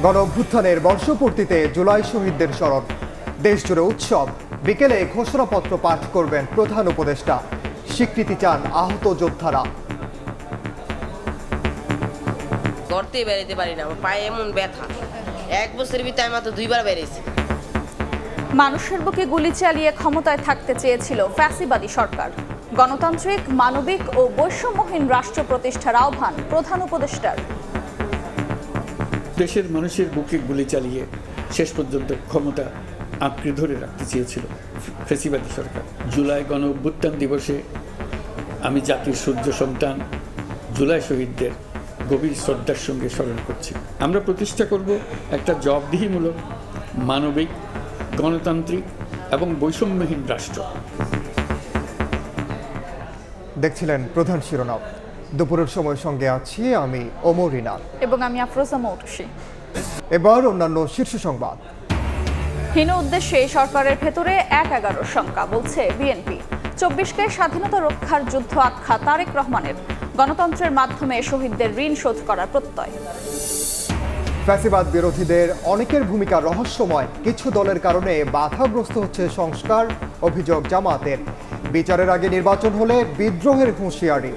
গণ অভ্যুত্থানের বর্ষপূর্তিতে জুলাই শহীদদের স্মরণ, দেশজুড়ে উৎসব। বিকেলে ঘোষণাপত্র পাঠ করবেন প্রধান উপদেষ্টা। স্বীকৃতি চান আহত যোদ্ধারা। ঘরতে বেরোতে পারি না, আমার পায়ে এমন ব্যথা। 1 বছরের ভিতরে আমি মাত্র 2 বার বেরিয়েছি। মানুষের বুকে গুলি চালিয়ে ক্ষমতায় থাকতে চেয়েছিল ফ্যাসিবাদী সরকার। গণতান্ত্রিক, মানবিক ও বৈষম্যহীন রাষ্ট্র প্রতিষ্ঠার আহ্বান প্রধান উপদেষ্টার। দেশের মানুষের বুকে গুলি চালিয়ে শেষ পর্যন্ত ক্ষমতা আঁকড়ে ধরে রাখতে চেয়েছিল ফ্যাসিবাদী সরকার। জুলাই গণ অভ্যুত্থান দিবসে আমি জাতির সূর্য সন্তান জুলাই শহীদদের গভীর শ্রদ্ধার সঙ্গে স্মরণ করছি। আমরা প্রতিষ্ঠা করব একটা জবাবদিহিমূলক, মানবিক, গণতান্ত্রিক এবং বৈষম্যহীন রাষ্ট্র। দেখছিলেন প্রধান শিরোনাম। দুপুরের সময় সঙ্গে আছি আমি ওমর রিনা এবং আমি আফরোজা মৌটুসী। এবার অন্যান্য শীর্ষ সংবাদ। হীন উদ্দেশ্যে সরকারের ভেতরে 1-11 শঙ্কা, বলছে বিএনপি। 24কে স্বাধীনতা রক্ষার যুদ্ধ আখ্যা তারেক রহমানের। গণতন্ত্রের মাধ্যমে শহীদদের ঋণ শোধ করার প্রত্যয়। ফ্যাসিবাদ বিরোধীদের অনেকের ভূমিকা রহস্যময়, কিছু দলের কারণে বাধাগ্রস্ত হচ্ছে সংস্কার, অভিযোগ জামায়াতের। বিচারের আগে নির্বাচন হলে বিদ্রোহের হুঁশিয়ারি।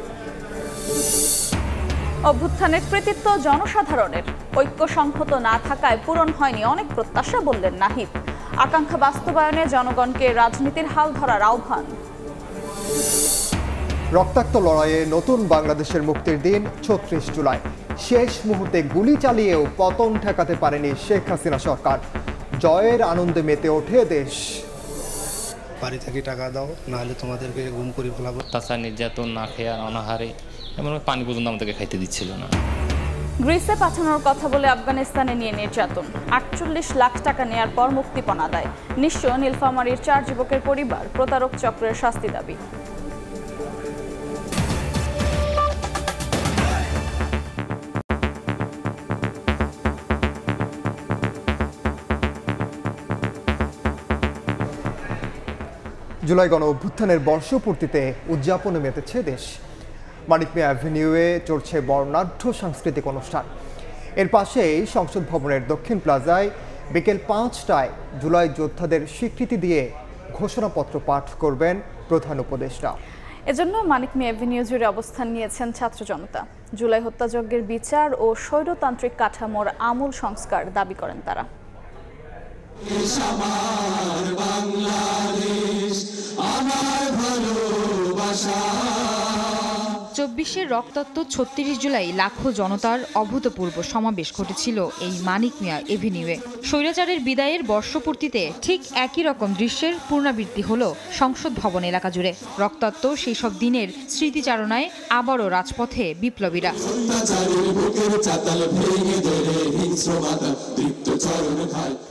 অভ্যুত্থানের কৃতিত্ব জনসাধারণের, ঐক্য সংহত না থাকায় পূরণ হয়নি অনেক প্রত্যাশা, বললেন নাহিদ। আকাঙ্ক্ষা বাস্তবায়নে জনগণকে রাজনীতির হাল ধরার আহ্বান। রক্তাক্ত লড়াইয়ে নতুন বাংলাদেশের মুক্তির দিন 36 জুলাই। শেষ মুহূর্তে গুলি চালিয়েও পতন ঠেকাতে পারেনি শেখ হাসিনা সরকার। জয়ের আনন্দে মেতে ওঠে দেশ। বাড়ি থেকে টাকা দাও, নাহলে তোমাদেরকে গুম করে ফেলাবো। তাছাড়া নির্যাতন, না খেয়ে অনাহারে, এমন পানি পর্যন্ত আমাদেরকে খাইতে দিচ্ছিল না। গ্রিসে পাঠানোর কথা বলে আফগানিস্তানে নিয়ে নির্যাতন, 48 লাখ টাকা নেয়ার পর মুক্তিপণ আদায়। নিঃস্ব নীলফামারীর 4 যুবকের পরিবার, প্রতারক চক্রের শাস্তি দাবি। জুলাই গণ অভ্যুত্থানের বর্ষপূর্তিতে উদযাপনে মেতেছে দেশ। মানিক মিয়া অ্যাভিনিউয়ে চলছে বর্ণাঢ্য সাংস্কৃতিক অনুষ্ঠান। এর পাশেই সংসদ ভবনের দক্ষিণ প্লাজায় বিকেল 5টায় জুলাই যোদ্ধাদের স্বীকৃতি দিয়ে ঘোষণাপত্র পাঠ করবেন প্রধান উপদেষ্টা। এজন্য মানিক মিয়া অ্যাভিনিউ জুড়ে অবস্থান নিয়েছেন ছাত্র জনতা। জুলাই হত্যাযজ্ঞের বিচার ও স্বৈরতান্ত্রিক কাঠামোর আমূল সংস্কার দাবি করেন তারা। 24-এর রক্তাক্ত 36 জুলাই লাখো জনতার অভূতপূর্ব সমাবেশ ঘটেছিল এই মানিক মিয়া এভিনিউয়ে। স্বৈরাচারের বিদায়ের বর্ষপূর্তিতে ঠিক একই রকম দৃশ্যের পুনরাবৃত্তি হলো সংসদ ভবন এলাকা জুড়ে। রক্তাক্ত সেই সব দিনের স্মৃতিচারণায় আবারও রাজপথে বিপ্লবীরা।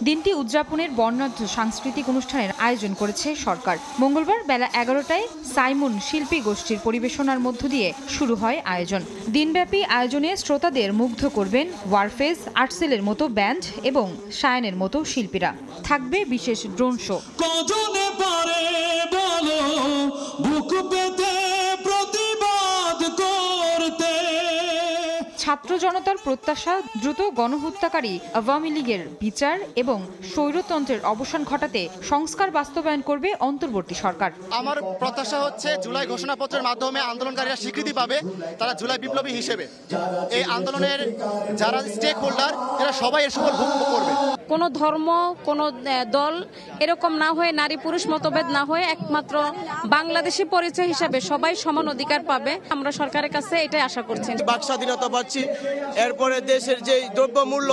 দিনটি উদযাপনের বর্ণাঢ্য সাংস্কৃতিক অনুষ্ঠানের আয়োজন করেছে সরকার। মঙ্গলবার বেলা 11টায় সাইমন শিল্পী গোষ্ঠীর পরিবেশনার মধ্য দিয়ে শুরু হয় আয়োজন। দিনব্যাপী আয়োজনে শ্রোতাদের মুগ্ধ করবেন ওয়ারফেজ, আর্টসেলের মতো ব্যান্ড এবং শায়নের মতো শিল্পীরা। থাকবে বিশেষ ড্রোন শো। ছাত্র জনতার প্রত্যাশা দ্রুত গণহত্যাকারী আওয়ামী লীগের বিচার এবং স্বৈরতন্ত্রের অবসান ঘটাতে সংস্কার বাস্তবায়ন করবে অন্তর্বর্তী সরকার। আমার প্রত্যাশা হচ্ছে জুলাই ঘোষণাপত্রের মাধ্যমে আন্দোলনকারীরা স্বীকৃতি পাবে তারা জুলাই বিপ্লবী হিসেবে। এই আন্দোলনের যারা স্টেক হোল্ডার এরা সবাই এর সুফল ভোগ করবে। কোনো ধর্ম, কোনো দল এরকম না হয়ে, নারী পুরুষ মতভেদ না হয়ে একমাত্র বাংলাদেশি পরিচয় হিসাবে সবাই সমান অধিকার পাবে। আমরা সরকারের কাছে এটাই আশা করছি। বাক স্বাধীনতা পাচ্ছি, এরপরে দেশের যে দ্রব্যমূল্য,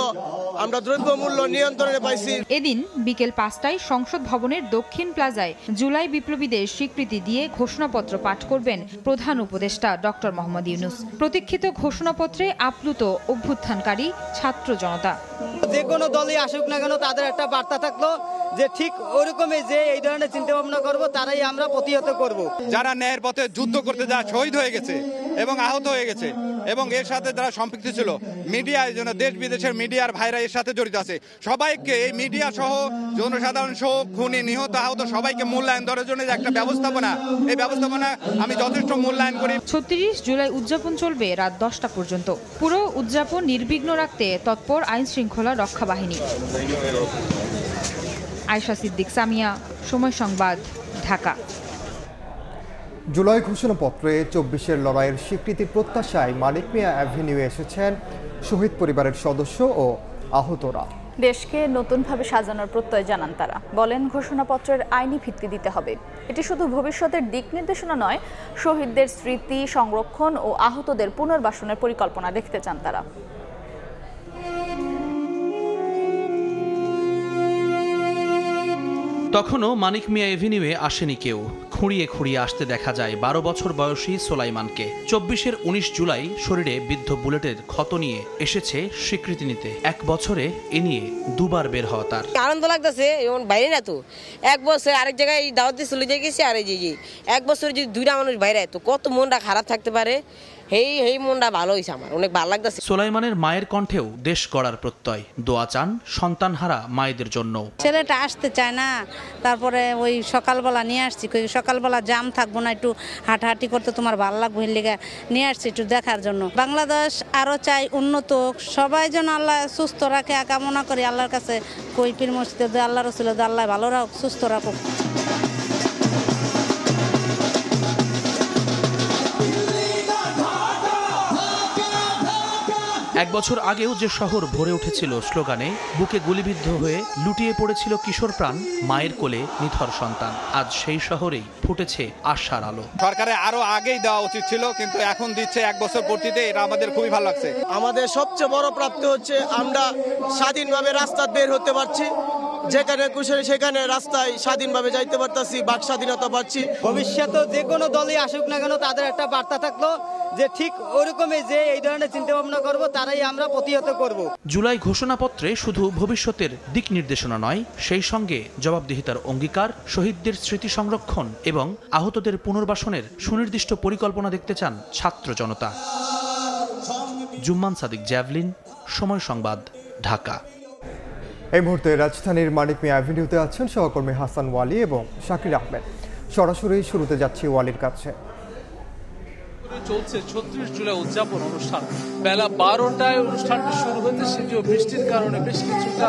আমরা দ্রব্যমূল্য নিয়ন্ত্রণে পাইছি। এদিন বিকেল 5টায় সংসদ ভবনের দক্ষিণ প্লাজায় জুলাই বিপ্লবীদের স্বীকৃতি দিয়ে ঘোষণাপত্র পাঠ করবেন প্রধান উপদেষ্টা ডক্টর মোহাম্মদ ইউনূস। প্রতীক্ষিত ঘোষণাপত্রে আপ্লুত অভ্যুত্থানকারী ছাত্র জনতা। যে কোনো দলই আসুক না কেন, তাদের একটা বার্তা থাকলো যে ঠিক ওরকমই যে এই ধরনের চিন্তা ভাবনা করবো তারাই আমরা প্রতিহত করব। যারা ন্যায়ের পথে যুদ্ধ করতে যা শহীদ হয়ে গেছে এবং আহত হয়ে গেছে, এবং এর সাথে যারা সম্পৃক্ত ছিল মিডিয়া, দেশ বিদেশের মিডিয়ার ভাইরা এর সাথে জড়িত আছে, সবাইকে এই মিডিয়া সহ জনসাধারণ সহ খুনি নিহত আহত সবাইকে মূল্যায়ন দেওয়ার জন্য যে একটা ব্যবস্থাপনা, এই ব্যবস্থাপনা আমি যথেষ্ট মূল্যায়ন করি। ৩৬ জুলাই উদযাপন চলবে রাত 10টা পর্যন্ত। পুরো উদযাপন নির্বিঘ্ন রাখতে তৎপর আইন শৃঙ্খলা রক্ষা বাহিনী। আয়েশা সিদ্দিক, সামিয়া, সময় সংবাদ, ঢাকা। জুলাই ঘোষণাপত্রে ২৪-এর লড়াইয়ের স্বীকৃতির প্রত্যাশায় মানিক মিয়া অ্যাভিনিউয়ে এসেছেন শহীদ পরিবারের সদস্য ও আহতরা। দেশকে নতুনভাবে সাজানোর প্রত্যয় জানান তারা। বলেন, ঘোষণাপত্রের আইনি ভিত্তি দিতে হবে। এটি শুধু ভবিষ্যতের দিক নির্দেশনা নয়, শহীদদের স্মৃতি সংরক্ষণ ও আহতদের পুনর্বাসনের পরিকল্পনা দেখতে চান তারা। তখনও মানিক মিয়া এভিনিউয়ে আসেনি কেউ। খুঁড়িয়ে খুঁড়িয়ে আসতে দেখা যায় 12 বছর বয়সী সোলাইমানকে। 24-এর 19 জুলাই শরীরে বিদ্ধ বুলেটের ক্ষত নিয়ে এসেছে স্বীকৃতি নিতে। 1 বছরে এ নিয়ে দুবার বের হওয়া তার। আনন্দ লাগতেছে, এমন বাইরে না তো 1 বছর আরেক জায়গায় দাওয়াতে চলে যাই গেছি, আর এই যে 1 বছর যদি 2টা মানুষ বাইরে তো কত মনটা খারাপ থাকতে পারে। এই মনটা ভালো হয়েছে, আমার অনেক ভালো লাগতেছে। সোলাইমানের মায়ের কণ্ঠেও দেশ গড়ার প্রত্যয়। দোয়া চান সন্তানহারা মায়েদের জন্য। ছেলেটা আসতে চায় না, তারপরে ওই সকালবেলা নিয়ে আসছি, সকালবেলা জাম থাকবো না, একটু হাঁটাহাঁটি করতে তোমার ভালো লাগবে, লেগে নিয়ে আসছি একটু দেখার জন্য। বাংলাদেশ আরো চাই উন্নত, সবাই যেন আল্লাহ সুস্থ রাখে কামনা করি আল্লাহর কাছে। কই পীর মসজিদে আল্লাহ রসুল আল্লাহ ভালো রাখুক, সুস্থ রাখুক। 1 বছর আগেও যে শহর ভরে উঠেছিল স্লোগানে, বুকে গুলিবিদ্ধ হয়ে লুটিয়ে পড়েছিল কিশোর প্রাণ, মায়ের কোলে নিথর সন্তান, আজ সেই শহরেই ফুটেছে আশার আলো। সরকারের আরো আগেই দেওয়া উচিত ছিল, কিন্তু এখন দিচ্ছে 1 বছর পূর্তিতে, এটা আমাদের খুবই ভালো লাগছে। আমাদের সবচেয়ে বড় প্রাপ্তি হচ্ছে আমরা স্বাধীনভাবে রাস্তা বের হতে পারছি, যেখানে খুশি সেখানে রাস্তায় স্বাধীনভাবে যাইতে পারতাছি, বাক স্বাধীনতা পাচ্ছি। ভবিষ্যতে যে কোনো দলই আসুক না কেন, তাদের একটা বার্তা থাকলো যে ঠিক ওরকমই যে এই ধরনের চিন্তা ভাবনা করবো, তারাই আমরা প্রতিহত করব। জুলাই ঘোষণাপত্রে শুধু ভবিষ্যতের দিক নির্দেশনা নয়, সেই সঙ্গে জবাবদিহিতার অঙ্গীকার, শহীদদের স্মৃতি সংরক্ষণ এবং আহতদের পুনর্বাসনের সুনির্দিষ্ট পরিকল্পনা দেখতে চান ছাত্র জনতা। জুম্মান সাদিক, জ্যাভলিন, সময় সংবাদ, ঢাকা। এই মুহূর্তে রাজধানীর মানিক মিয়া অ্যাভিনিউতে আছেন সহকর্মী হাসান ওয়ালি এবং শাকির আহমেদ। সরাসরি শুরুতে যাচ্ছি ওয়ালির কাছে। চলছে ৩৬ জুলাই উদযাপন অনুষ্ঠান। বেলা 12টায় অনুষ্ঠানটি শুরু হয়েছে, সেটিও বৃষ্টির কারণে বেশ কিছুটা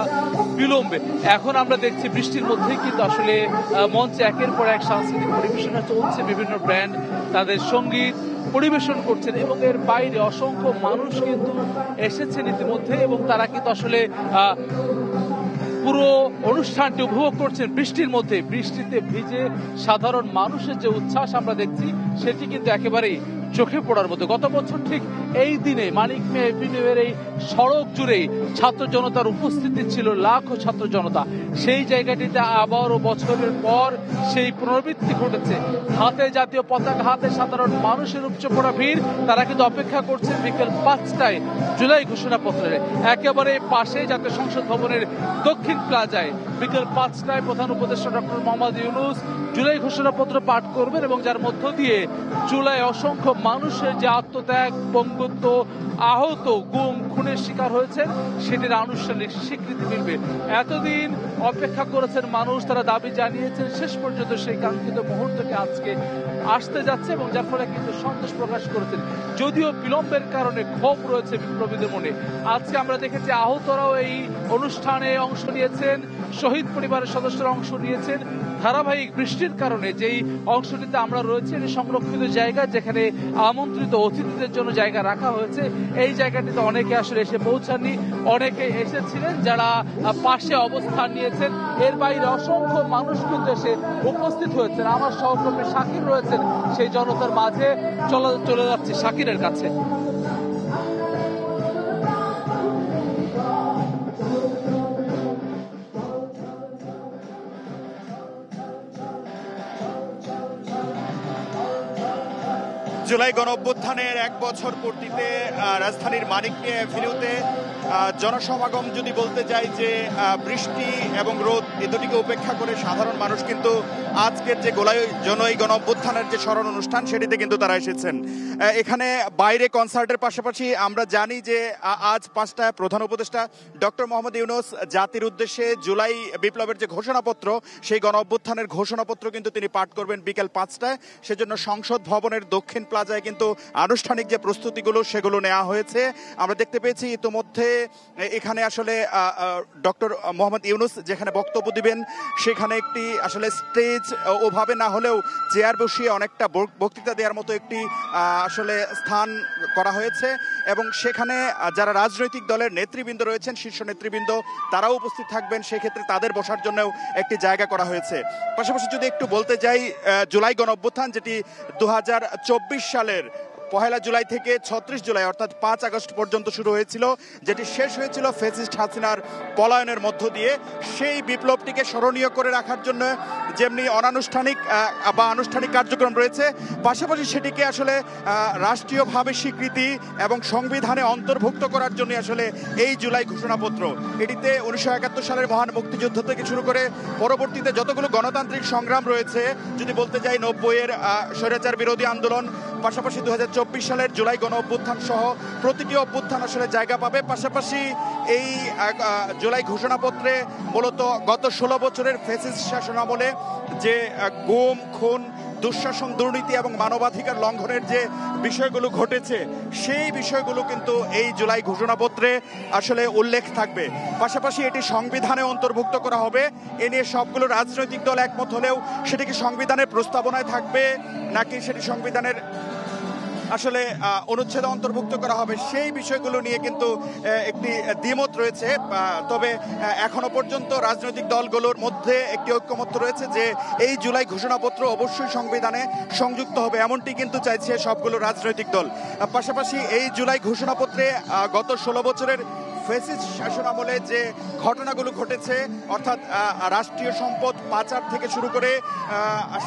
বিলম্বে। এখন আমরা দেখছি বৃষ্টির মধ্যেই কিন্তু আসলে মঞ্চে একের পর এক সাংস্কৃতিক পরিবেশনা চলছে। বিভিন্ন ব্র্যান্ড তাদের সঙ্গীত পরিবেশন করছেন এবং এর বাইরে অসংখ্য মানুষ কিন্তু এসেছেন ইতিমধ্যে, এবং তারা কিন্তু আসলে পুরো অনুষ্ঠানটি উপভোগ করছেন বৃষ্টির মধ্যে। বৃষ্টিতে ভিজে সাধারণ মানুষের যে উচ্ছ্বাস আমরা দেখছি, সেটি কিন্তু একেবারেই চোখে পড়ার মতো। গত বছর ঠিক এই দিনে মানিক মিয়া এভিনিউয়ের এই সড়ক জুড়ে ছাত্র জনতার উপস্থিতি ছিল, লাখো ছাত্র জনতা। সেই জায়গাটিতে আবারও বছরের পর সেই পুনরাবৃত্তি ঘটেছে। হাতে জাতীয় পতাকা, হাতে সাধারণ মানুষের উপচে পড়া ভিড়। তারা কিন্তু অপেক্ষা করছেন বিকেল 5টায় জুলাই ঘোষণাপত্রের একেবারে পাশে জাতীয় সংসদ ভবনের দক্ষিণ প্লাজায় বিকেল 5টায় প্রধান উপদেষ্টা ডক্টর মোহাম্মদ ইউনূস জুলাই ঘোষণাপত্র পাঠ করবেন, এবং যার মধ্য দিয়ে জুলাই অসংখ্য মানুষের যে আত্মত্যাগ, পঙ্গুত্ব, আহত, গুম, খুনের শিকার হয়েছেন, সেটির আনুষ্ঠানিক স্বীকৃতি মিলবে। এতদিন অপেক্ষা করেছেন মানুষ, তারা দাবি জানিয়েছেন, শেষ পর্যন্ত সেই কাঙ্ক্ষিত মুহূর্তটি আজকে আসতে যাচ্ছে, এবং যার ফলে কিন্তু সন্তোষ প্রকাশ করেছেন। যদিও বিলম্বের কারণে ক্ষোভ রয়েছে বিপ্লবীদের মনে। আজকে আমরা দেখেছি আহতরাও এই অনুষ্ঠানে অংশ নিয়েছেন, শহীদ পরিবারের সদস্যরা অংশ নিয়েছেন। ধারাবাহিক বৃষ্টির কারণে যেই অংশটিতে আমরা রয়েছে, এটি সংরক্ষিত জায়গা, যেখানে আমন্ত্রিত অতিথিদের জন্য জায়গা রাখা হয়েছে। এই জায়গাটিতে অনেকে আসলে এসে পৌঁছাননি, অনেকে এসেছিলেন যারা পাশে অবস্থান নিয়েছেন। এর বাইরে অসংখ্য মানুষ কিন্তু এসে উপস্থিত হয়েছেন। আমার সহকর্মী শাকির রয়েছেন সেই জনতার মাঝে। চলে যাচ্ছে শাকিরের কাছে। জুলাই গণঅভ্যুত্থানের 1 বছর পূর্তিতে রাজধানীর মানিক মিয়া অ্যাভিনিউতে জনসমাগম যদি বলতে যাই যে বৃষ্টি এবং রোদ এ দুটিকে উপেক্ষা করে সাধারণ মানুষ কিন্তু আজকের যে জনই গণ অভ্যুত্থানের যে স্মরণ অনুষ্ঠান সেটিতে কিন্তু তারা এসেছেন। এখানে বাইরে কনসার্টের পাশাপাশি আমরা জানি যে আজ 5টায় প্রধান উপদেষ্টা ডক্টর মোহাম্মদ ইউনূস জাতির উদ্দেশ্যে জুলাই বিপ্লবের যে ঘোষণাপত্র সেই গণ অভ্যুত্থানের ঘোষণাপত্র কিন্তু তিনি পাঠ করবেন বিকেল 5টায়। সেজন্য সংসদ ভবনের দক্ষিণ প্লাজায় কিন্তু আনুষ্ঠানিক যে প্রস্তুতিগুলো সেগুলো নেওয়া হয়েছে। আমরা দেখতে পেয়েছি ইতোমধ্যে এখানে আসলে ডক্টর মোহাম্মদ ইউনূস যেখানে বক্তব্য দিবেন সেখানে একটি আসলে স্টেজ ওভাবে না হলেও চেয়ার বসিয়ে অনেকটা বক্তৃতা দেওয়ার মতো একটি আসলে স্থান করা হয়েছে এবং সেখানে যারা রাজনৈতিক দলের নেতৃবৃন্দ রয়েছেন শীর্ষ নেতৃবৃন্দ তারাও উপস্থিত থাকবেন, সেক্ষেত্রে তাদের বসার জন্যও একটি জায়গা করা হয়েছে। পাশাপাশি যদি একটু বলতে যাই, জুলাই গণ অভ্যুত্থান যেটি 2024 সালের 1 জুলাই থেকে 36 জুলাই অর্থাৎ 5 আগস্ট পর্যন্ত শুরু হয়েছিল, যেটি শেষ হয়েছিল ফ্যাসিস্ট হাসিনার পলায়নের মধ্য দিয়ে, সেই বিপ্লবটিকে স্মরণীয় করে রাখার জন্য যেমনি অনানুষ্ঠানিক বা আনুষ্ঠানিক কার্যক্রম রয়েছে, পাশাপাশি সেটিকে আসলে রাষ্ট্রীয়ভাবে স্বীকৃতি এবং সংবিধানে অন্তর্ভুক্ত করার জন্য আসলে এই জুলাই ঘোষণাপত্র। এটিতে 1971 সালের মহান মুক্তিযুদ্ধ থেকে শুরু করে পরবর্তীতে যতগুলো গণতান্ত্রিক সংগ্রাম রয়েছে, যদি বলতে যাই 90-এর স্বৈরাচার বিরোধী আন্দোলন, পাশাপাশি 2024 সালের জুলাই গণ অভ্যুত্থান সহ প্রতিটি অভ্যুত্থান আসলে জায়গা পাবে। পাশাপাশি এই জুলাই ঘোষণাপত্রে মূলত গত 16 বছরের ফ্যাসিস্ট শাসনামলে যে গুম, খুন, দুঃশাসন, দুর্নীতি এবং মানবাধিকার লঙ্ঘনের যে বিষয়গুলো ঘটেছে সেই বিষয়গুলো কিন্তু এই জুলাই ঘোষণাপত্রে আসলে উল্লেখ থাকবে। পাশাপাশি এটি সংবিধানে অন্তর্ভুক্ত করা হবে। এ নিয়ে সবগুলো রাজনৈতিক দল একমত হলেও সেটি কি সংবিধানের প্রস্তাবনায় থাকবে নাকি সেটি সংবিধানের আসলে অনুচ্ছেদে অন্তর্ভুক্ত করা হবে সেই বিষয়গুলো নিয়ে কিন্তু একটি দ্বিমত রয়েছে। তবে এখনো পর্যন্ত রাজনৈতিক দলগুলোর মধ্যে একটি ঐক্যমত্য রয়েছে যে এই জুলাই ঘোষণাপত্র অবশ্যই সংবিধানে সংযুক্ত হবে, এমনটি কিন্তু চাইছে সবগুলো রাজনৈতিক দল। পাশাপাশি এই জুলাই ঘোষণাপত্রে গত 16 বছরের ফ্যাসিস্ট শাসনামলে যে ঘটনাগুলো ঘটেছে, অর্থাৎ রাষ্ট্রীয় সম্পদ পাচার থেকে শুরু করে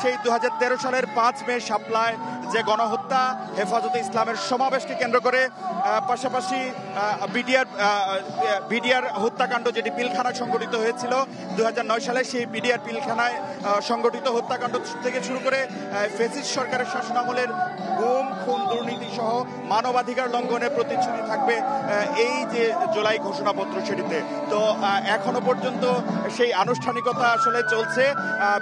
সেই 2013 সালের 5 মে শাপলায় যে গণহত্যা, হেফাজতে ইসলামের সমাবেশকে কেন্দ্র করে, পাশাপাশি বিডিআর হত্যাকাণ্ড যেটি পিলখানায় সংঘটিত হয়েছিল 2009 সালে, সেই বিডিআর পিলখানায় সংঘটিত হত্যাকাণ্ড থেকে শুরু করে ফ্যাসিস্ট সরকারের শাসনামলের গুম, খুন, দুর্নীতি সহ মানবাধিকার লঙ্ঘনের প্রতিশ্রুতি থাকবে এই যে জুলাই ঘোষণাপত্র সেটিতে। তো এখনো পর্যন্ত সেই আনুষ্ঠানিকতা আসলে চলছে।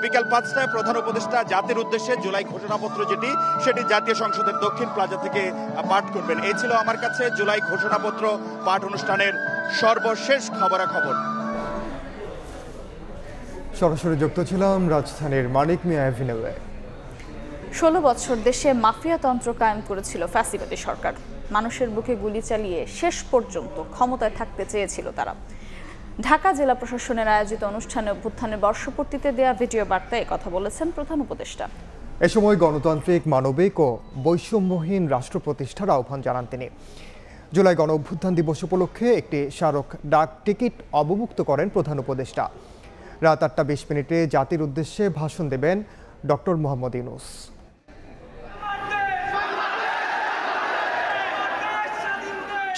বিকাল 5টায় প্রধান উপদেষ্টা জাতির উদ্দেশ্যে জুলাই ঘোষণাপত্র যেটি সেটি জাতীয় সংসদের দক্ষিণ প্লাজা থেকে পাঠ করবেন। এই ছিল আমার কাছে জুলাই ঘোষণাপত্র পাঠ অনুষ্ঠানের সর্বশেষ খবরাখবর। সরাসরি যুক্ত ছিলাম রাজধানীর মানিক মিয়া অ্যাভিনিউয়ে। 16 বছর দেশে মাফিয়াতন্ত্র কায়েম করেছিল ফ্যাসিবাদী সরকার। মানুষের বুকে গুলি চালিয়ে শেষ পর্যন্ত ক্ষমতায় থাকতে চেয়েছিল তারা। ঢাকা জেলা প্রশাসনের আয়োজিত অনুষ্ঠানে অভ্যুত্থানের বর্ষপূর্তিতে দেয়া ভিডিও বার্তায় কথা বলেছেন প্রধান উপদেষ্টা। এ সময় গণতান্ত্রিক, মানবিক ও বৈষম্যহীন রাষ্ট্র প্রতিষ্ঠার আহ্বান জানান তিনি। জুলাই গণ অভ্যুত্থান দিবস উপলক্ষে একটি স্মারক ডাক টিকিট অবমুক্ত করেন প্রধান উপদেষ্টা। রাত 8:20 জাতির উদ্দেশ্যে ভাষণ দেবেন ডক্টর মোহাম্মদ ইউনূস।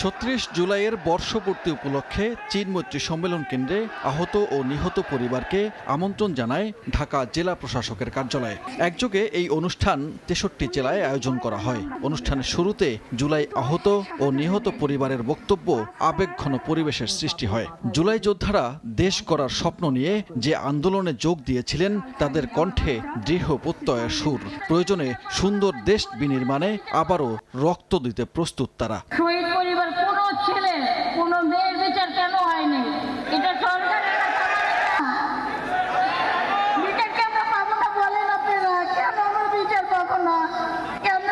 36 জুলাইয়ের বর্ষপূর্তি উপলক্ষে চীন মৈত্রী সম্মেলন কেন্দ্রে আহত ও নিহত পরিবারকে আমন্ত্রণ জানায় ঢাকা জেলা প্রশাসকের কার্যালয়। একযোগে এই অনুষ্ঠান 63 জেলায় আয়োজন করা হয়। অনুষ্ঠানের শুরুতে জুলাই আহত ও নিহত পরিবারের বক্তব্য আবেগঘন পরিবেশের সৃষ্টি হয়। জুলাই যোদ্ধারা দেশ গড়ার স্বপ্ন নিয়ে যে আন্দোলনে যোগ দিয়েছিলেন তাদের কণ্ঠে দৃঢ় প্রত্যয়ের সুর। প্রয়োজনে সুন্দর দেশ বিনির্মাণে আবারও রক্ত দিতে প্রস্তুত তারা। ছেলে কোনো মেয়ের বিচার কেন হয়নি? এটা সরকারের বিচার কেন পাবো না বলেন আপনারা? কেন আমরা বিচার পাবো না? কেন?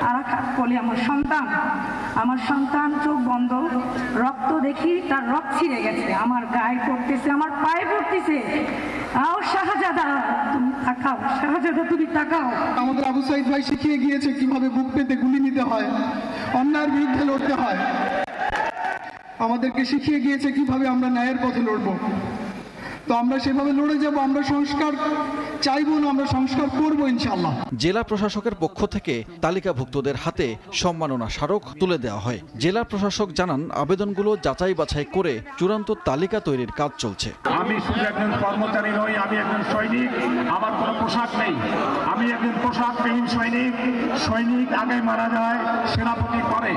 আরাকাত বলি আমার সন্তান চোখ বন্ধ, রক্ত দেখি তার রক্ত ছিঁড়ে গেছে, আমার গায়ে পড়তেছে, আমার পায়ে পড়তেছে। আও শাহজাদা তুমি তাকাও, শাহজাদা তুমি তাকাও। আমাদের আবু সাইদ ভাই শিখিয়ে গিয়েছে কিভাবে বুক পেতে গুলি নিতে হয়, অন্যায়ের বিরুদ্ধে লড়তে হয়। আমাদেরকে শিখিয়ে গিয়েছে কিভাবে আমরা ন্যায়ের পথে লড়ব। তো আমরা সেভাবে লড়ে যাব। আমরা সংস্কার চাইবো না, আমরা সংস্কার করবো ইনশাআল্লাহ। জেলা প্রশাসকের পক্ষ থেকে তালিকাভুক্তদের হাতে সম্মাননা স্মারক তুলে দেওয়া হয়। জেলা প্রশাসক জানান, আবেদনগুলো যাচাই বাছাই করে চূড়ান্ত তালিকা তৈরির কাজ চলছে। আমি শুধু একজন কর্মচারী নই, আমি একজন সৈনিক। আমার কোনো পোশাক নেই, আমি একজন পোশাকবিহীন সৈনিক। সৈনিক আগে মারা যায়, সেনাপতি পরে।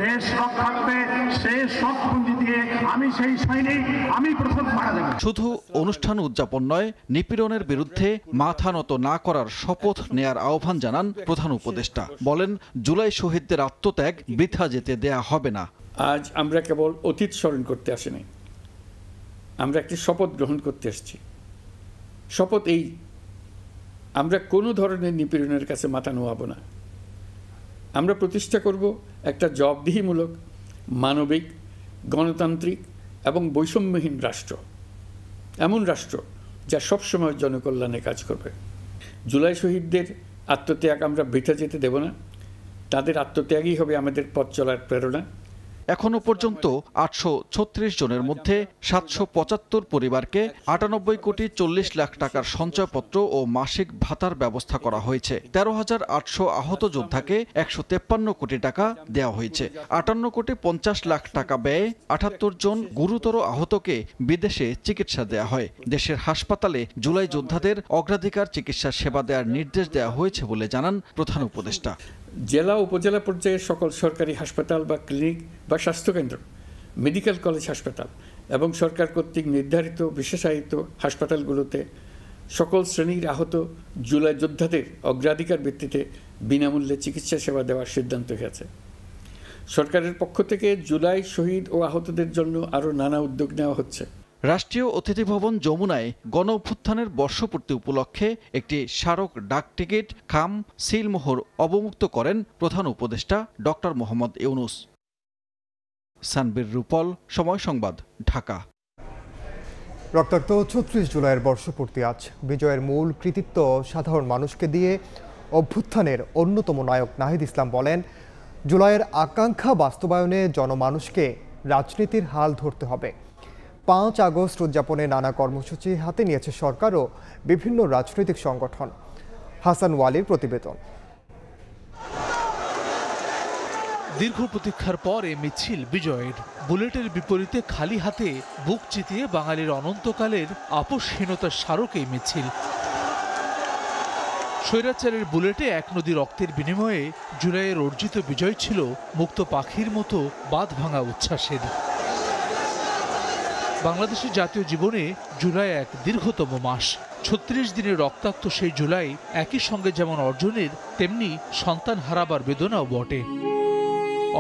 দেশ রক্ষার্থে শেষ রক্তপুঞ্জি দিয়ে আমি সেই সৈনিক, আমি প্রথম মারা যাব। শুধু অনুষ্ঠান উদযাপন নয়, নিপীড়নের বিরুদ্ধে মাথা নত না করার শপথ নেয়ার আহ্বান জানান প্রধান উপদেষ্টা। বলেন, জুলাই শহীদদের আত্মত্যাগ বৃথা যেতে দেয়া হবে না। আজ আমরা কেবল অতীত স্মরণ করতে আসিনি, আমরা একটি শপথ গ্রহণ করতে এসেছি। শপথ এই, আমরা কোনো ধরনের নিপীড়নের কাছে মাথা নোয়াব না। আমরা প্রতিষ্ঠা করব একটা জবাবদিহিমূলক, মানবিক, গণতান্ত্রিক এবং বৈষম্যহীন রাষ্ট্র। এমন রাষ্ট্র যা সবসময় জনকল্যাণে কাজ করবে। জুলাই শহীদদের আত্মত্যাগ আমরা বৃথা যেতে দেব না। তাদের আত্মত্যাগই হবে আমাদের পথ চলার প্রেরণা। এখনো পর্যন্ত 836 জনের মধ্যে 775 পরিবারকে 98 কোটি 40 লাখ টাকার সঞ্চয়পত্র ও মাসিক ভাতার ব্যবস্থা করা হয়েছে। 13,800 আহত যোদ্ধাকে 153 কোটি টাকা দেওয়া হয়েছে। 58 কোটি 50 লাখ টাকা ব্যয়ে 78 জন গুরুতর আহতকে বিদেশে চিকিৎসা দেওয়া হয়। দেশের হাসপাতালে জুলাই যোদ্ধাদের অগ্রাধিকার চিকিৎসা সেবা দেওয়ার নির্দেশ দেওয়া হয়েছে বলে জানান প্রধান উপদেষ্টা। জেলা উপজেলা পর্যায়ে সকল সরকারি হাসপাতাল বা ক্লিনিক বা স্বাস্থ্যকেন্দ্র, মেডিকেল কলেজ হাসপাতাল এবং সরকার কর্তৃক নির্ধারিত বিশেষায়িত হাসপাতালগুলোতে সকল শ্রেণীর আহত জুলাই যোদ্ধাদের অগ্রাধিকার ভিত্তিতে বিনামূল্যে চিকিৎসা সেবা দেওয়ার সিদ্ধান্ত হয়েছে। সরকারের পক্ষ থেকে জুলাই শহীদ ও আহতদের জন্য আরও নানা উদ্যোগ নেওয়া হচ্ছে। রাষ্ট্রীয় অতিথি ভবন যমুনায় গণ অভ্যুত্থানের বর্ষপূর্তি উপলক্ষে একটি স্মারক ডাক টিকিট খাম সিলমোহর অবমুক্ত করেন প্রধান উপদেষ্টা ডক্টর মোহাম্মদ ইউনূস। সানবীর রূপল, সময় সংবাদ, ঢাকা। রক্তাক্ত ৩৬ জুলাইয়ের বর্ষপূর্তি আজ। বিজয়ের মূল কৃতিত্ব সাধারণ মানুষকে দিয়ে অভ্যুত্থানের অন্যতম নায়ক নাহিদ ইসলাম বলেন, জুলাইয়ের আকাঙ্ক্ষা বাস্তবায়নে জনমানুষকে রাজনীতির হাল ধরতে হবে। 5 আগস্ট উদযাপনে নানা কর্মসূচি হাতে নিয়েছে সরকার ও বিভিন্ন রাজনৈতিক সংগঠন। হাসান ওয়ালির প্রতিবেদন। দীর্ঘ প্রতীক্ষার পর এ মিছিল বিজয়ের। বুলেটের বিপরীতে খালি হাতে বুক চিতিয়ে বাঙালির অনন্তকালের আপোষহীনতার স্মারক এই মিছিল। স্বৈরাচারের বুলেটে এক নদী রক্তের বিনিময়ে জুলাইয়ের অর্জিত বিজয় ছিল মুক্ত পাখির মতো বাঁধ ভাঙা উচ্ছ্বাসের। বাংলাদেশের জাতীয় জীবনে জুলাই এক দীর্ঘতম মাস। ৩৬ দিনের রক্তাক্ত সেই জুলাই একই সঙ্গে যেমন অর্জনের, তেমনি সন্তান হারাবার বেদনাও বটে।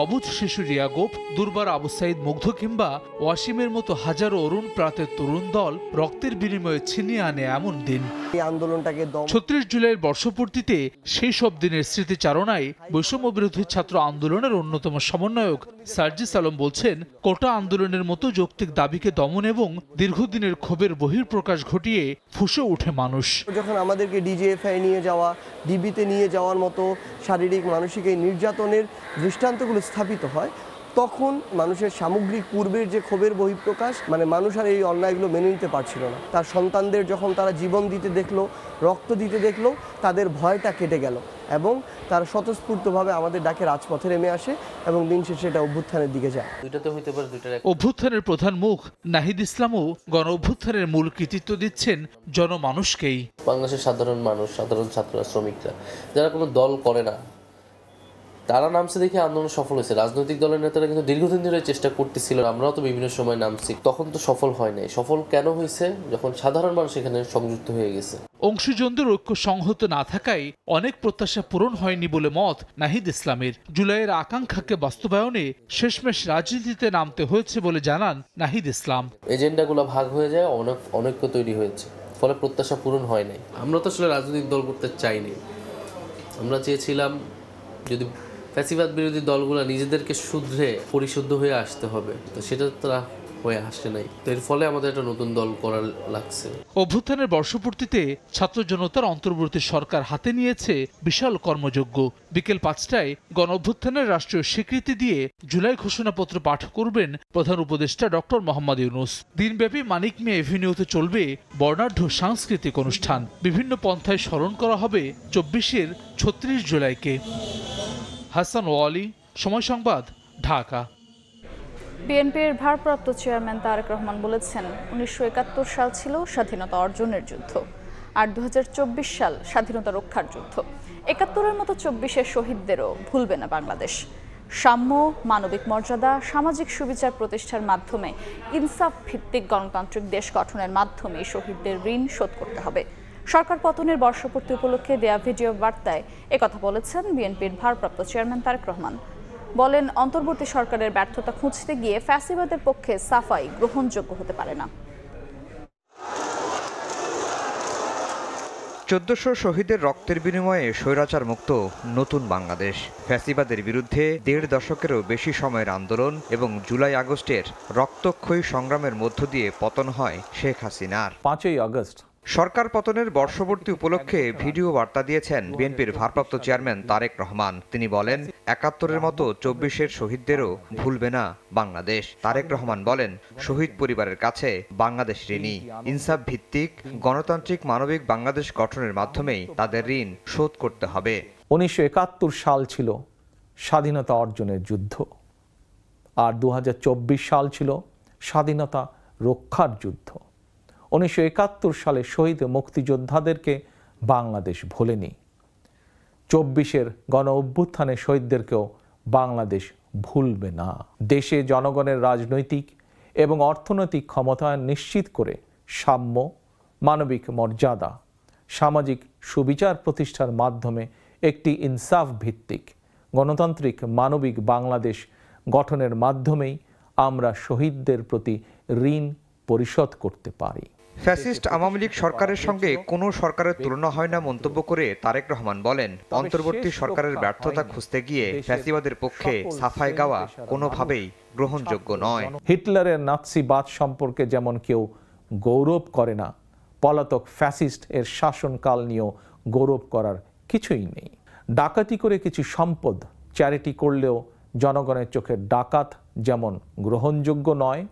অবুঝ শিশু রিয়া গোপ, দুর্বার আবু সাইদ মুগ্ধ কিংবা ওয়াসিমের মতো হাজারো অরুণ প্রাতের তরুণ দল রক্তের বিনিময়ে ছিনিয়ে আনে এমন দিন। আন্দোলনটাকে ৩৬ জুলাইয়ের বর্ষপূর্তিতে সেই সব দিনের স্মৃতিচারণায় বৈষম্য বিরোধী ছাত্র আন্দোলনের অন্যতম সমন্বয়ক সার্জিস আলম বলছেন, কোটা আন্দোলনের মতো যৌক্তিক দাবিকে দমন এবং দীর্ঘদিনের ক্ষোভের বহিঃপ্রকাশ ঘটিয়ে ফুঁসে ওঠে মানুষ। যখন আমাদেরকে ডিজিএফআই নিয়ে যাওয়া, ডিবিতে নিয়ে যাওয়ার মতো শারীরিক মানসিক এই নির্যাতনের দৃষ্টান্তগুলো স্থাপিত হয়, তখন মানুষের সামগ্রিক পূর্বের যে ক্ষোভের বহিঃপ্রকাশ, মানুষ আর এই অন্যায়গুলো মেনে নিতে পারছিল না। তার সন্তানদের যখন তারা জীবন দিতে দেখলো, রক্ত দিতে দেখলো, তাদের ভয়টা কেটে গেল এবং তারা স্বতঃস্ফূর্তভাবে আমাদের ডাকে রাজপথে নেমে আসে এবং দিন শেষে এটা অভ্যুত্থানের দিকে যায়। অভ্যুত্থানের প্রধান মুখ নাহিদ ইসলামও গণ অভ্যুত্থানের মূল কৃতিত্ব দিচ্ছেন জনমানুষকেই। বাংলাদেশের সাধারণ মানুষ, সাধারণ ছাত্ররা, শ্রমিকরা, যারা কোনো দল করে না, তারা নামছে দেখে আন্দোলন সফল হয়েছে। রাজনৈতিক দলের নেতারা কিন্তু দীর্ঘদিন ধরে চেষ্টা করতেছিল, আমরাও তো বিভিন্ন সময় নামছি, তখন তো সফল হয় নাই। সফল কেন হয়েছে? যখন সাধারণ মানুষ এখানে সংযুক্ত হয়ে গেছে। অংশীজনদের ঐক্য সংহত না থাকায় অনেক প্রত্যাশা পূরণ হয়নি বলে মত নাহিদ ইসলামের। জুলাইয়ের আকাঙ্ক্ষাকে বাস্তবায়নে শেষমেশ রাজনীতিতে নামতে হয়েছে বলে জানান নাহিদ ইসলাম। এজেন্ডাগুলো ভাগ হয়ে যায়, অনৈক্য তৈরি হয়েছে, ফলে প্রত্যাশা পূরণ হয় নাই। আমরা তো আসলে রাজনৈতিক দল করতে চাইনি। আমরা চেয়েছিলাম যদি ফ্যাসিবাদ বিরোধী দলগুলো নিজেদেরকে শুধরে পরিশুদ্ধ হয়ে আসতে হবে, তো সেটা তারা হয়ে আসে নাই, তো এর ফলে আমাদের একটা নতুন দল করার লাগছে। অভ্যুত্থানের বর্ষপূর্তিতে ছাত্র জনতার অন্তর্বর্তী সরকার হাতে নিয়েছে বিশাল কর্মযজ্ঞ। বিকেল 5টায় গণ অভ্যুত্থানের রাষ্ট্রীয় স্বীকৃতি দিয়ে জুলাই ঘোষণাপত্র পাঠ করবেন প্রধান উপদেষ্টা ডক্টর মোহাম্মদ ইউনূস। দিনব্যাপী মানিক মিয়া এভিনিউতে চলবে বর্ণাঢ্য সাংস্কৃতিক অনুষ্ঠান। বিভিন্ন পন্থায় স্মরণ করা হবে 24-এর 36 জুলাইকে। হাসান ওয়ালি, সময় সংবাদ, ঢাকা। বিএনপির ভারপ্রাপ্ত চেয়ারম্যান তারেক রহমান বলেছেন, 1971 সাল ছিল স্বাধীনতা অর্জনের যুদ্ধ, আর 2024 সাল স্বাধীনতা রক্ষার যুদ্ধ। 71-এর মতো 24-এর শহীদদেরও ভুলবে না বাংলাদেশ। সাম্য, মানবিক মর্যাদা, সামাজিক সুবিচার প্রতিষ্ঠার মাধ্যমে ইনসাফ ভিত্তিক গণতান্ত্রিক দেশ গঠনের মাধ্যমে শহীদদের ঋণ শোধ করতে হবে। সরকার পতনের বর্ষপূর্তি উপলক্ষে দেয়া ভিডিও বার্তায় একথা বলেছেন বিএনপির ভারপ্রাপ্ত চেয়ারম্যান তারেক রহমান। বলেন, অন্তর্বর্তী সরকারের ব্যর্থতা খুঁজতে গিয়ে ফ্যাসিবাদের পক্ষে সাফাই গ্রহণযোগ্য হতে পারে না। 1400 শহীদের রক্তের বিনিময়ে স্বৈরাচার মুক্ত নতুন বাংলাদেশ। ফ্যাসিবাদের বিরুদ্ধে 1.5 দশকেরও বেশি সময়ের আন্দোলন এবং জুলাই আগস্টের রক্তক্ষয়ী সংগ্রামের মধ্য দিয়ে পতন হয় শেখ হাসিনার। 5ই আগস্ট সরকার পতনের বর্ষপূর্তি উপলক্ষে ভিডিও বার্তা দিয়েছেন বিএনপির ভারপ্রাপ্ত চেয়ারম্যান তারেক রহমান। তিনি বলেন, 71-এর মতো 24-এর শহীদদেরও ভুলবে না বাংলাদেশ। তারেক রহমান বলেন, শহীদ পরিবারের কাছে বাংলাদেশ ঋণী। ইনসাফ ভিত্তিক গণতান্ত্রিক মানবিক বাংলাদেশ গঠনের মাধ্যমেই তাদের ঋণ শোধ করতে হবে। 1971 সাল ছিল স্বাধীনতা অর্জনের যুদ্ধ, আর 2024 সাল ছিল স্বাধীনতা রক্ষার যুদ্ধ। 1971 সালে শহীদ মুক্তিযোদ্ধাদেরকে বাংলাদেশ ভোলেনি। 24-এর গণ অভ্যুত্থানের শহীদদেরকেও বাংলাদেশ ভুলবে না। দেশে জনগণের রাজনৈতিক এবং অর্থনৈতিক ক্ষমতায়ন নিশ্চিত করে সাম্য, মানবিক মর্যাদা, সামাজিক সুবিচার প্রতিষ্ঠার মাধ্যমে একটি ইনসাফ ভিত্তিক গণতান্ত্রিক মানবিক বাংলাদেশ গঠনের মাধ্যমেই আমরা শহীদদের প্রতি ঋণ পরিশোধ করতে পারি। ফ্যাসিস্ট আওয়ামী লীগ সরকারের সঙ্গে কোনো সরকারের তুলনা হয় না মন্তব্য করে তারেক রহমান বলেন, অন্তর্বর্তী সরকারের ব্যর্থতা খুঁজতে গিয়ে ফ্যাসিবাদের পক্ষে সাফাই গাওয়া কোনোভাবেই গ্রহণযোগ্য নয়। হিটলারের নাৎসিবাদ সম্পর্কে যেমন কেউ গৌরব করে না, পলাতক ফ্যাসিস্ট এর শাসনকাল নিয়েও গৌরব করার কিছুই নেই। ডাকাতি করে কিছু সম্পদ চ্যারিটি করলেও জনগণের চোখে ডাকাত যেমন গ্রহণযোগ্য নয়,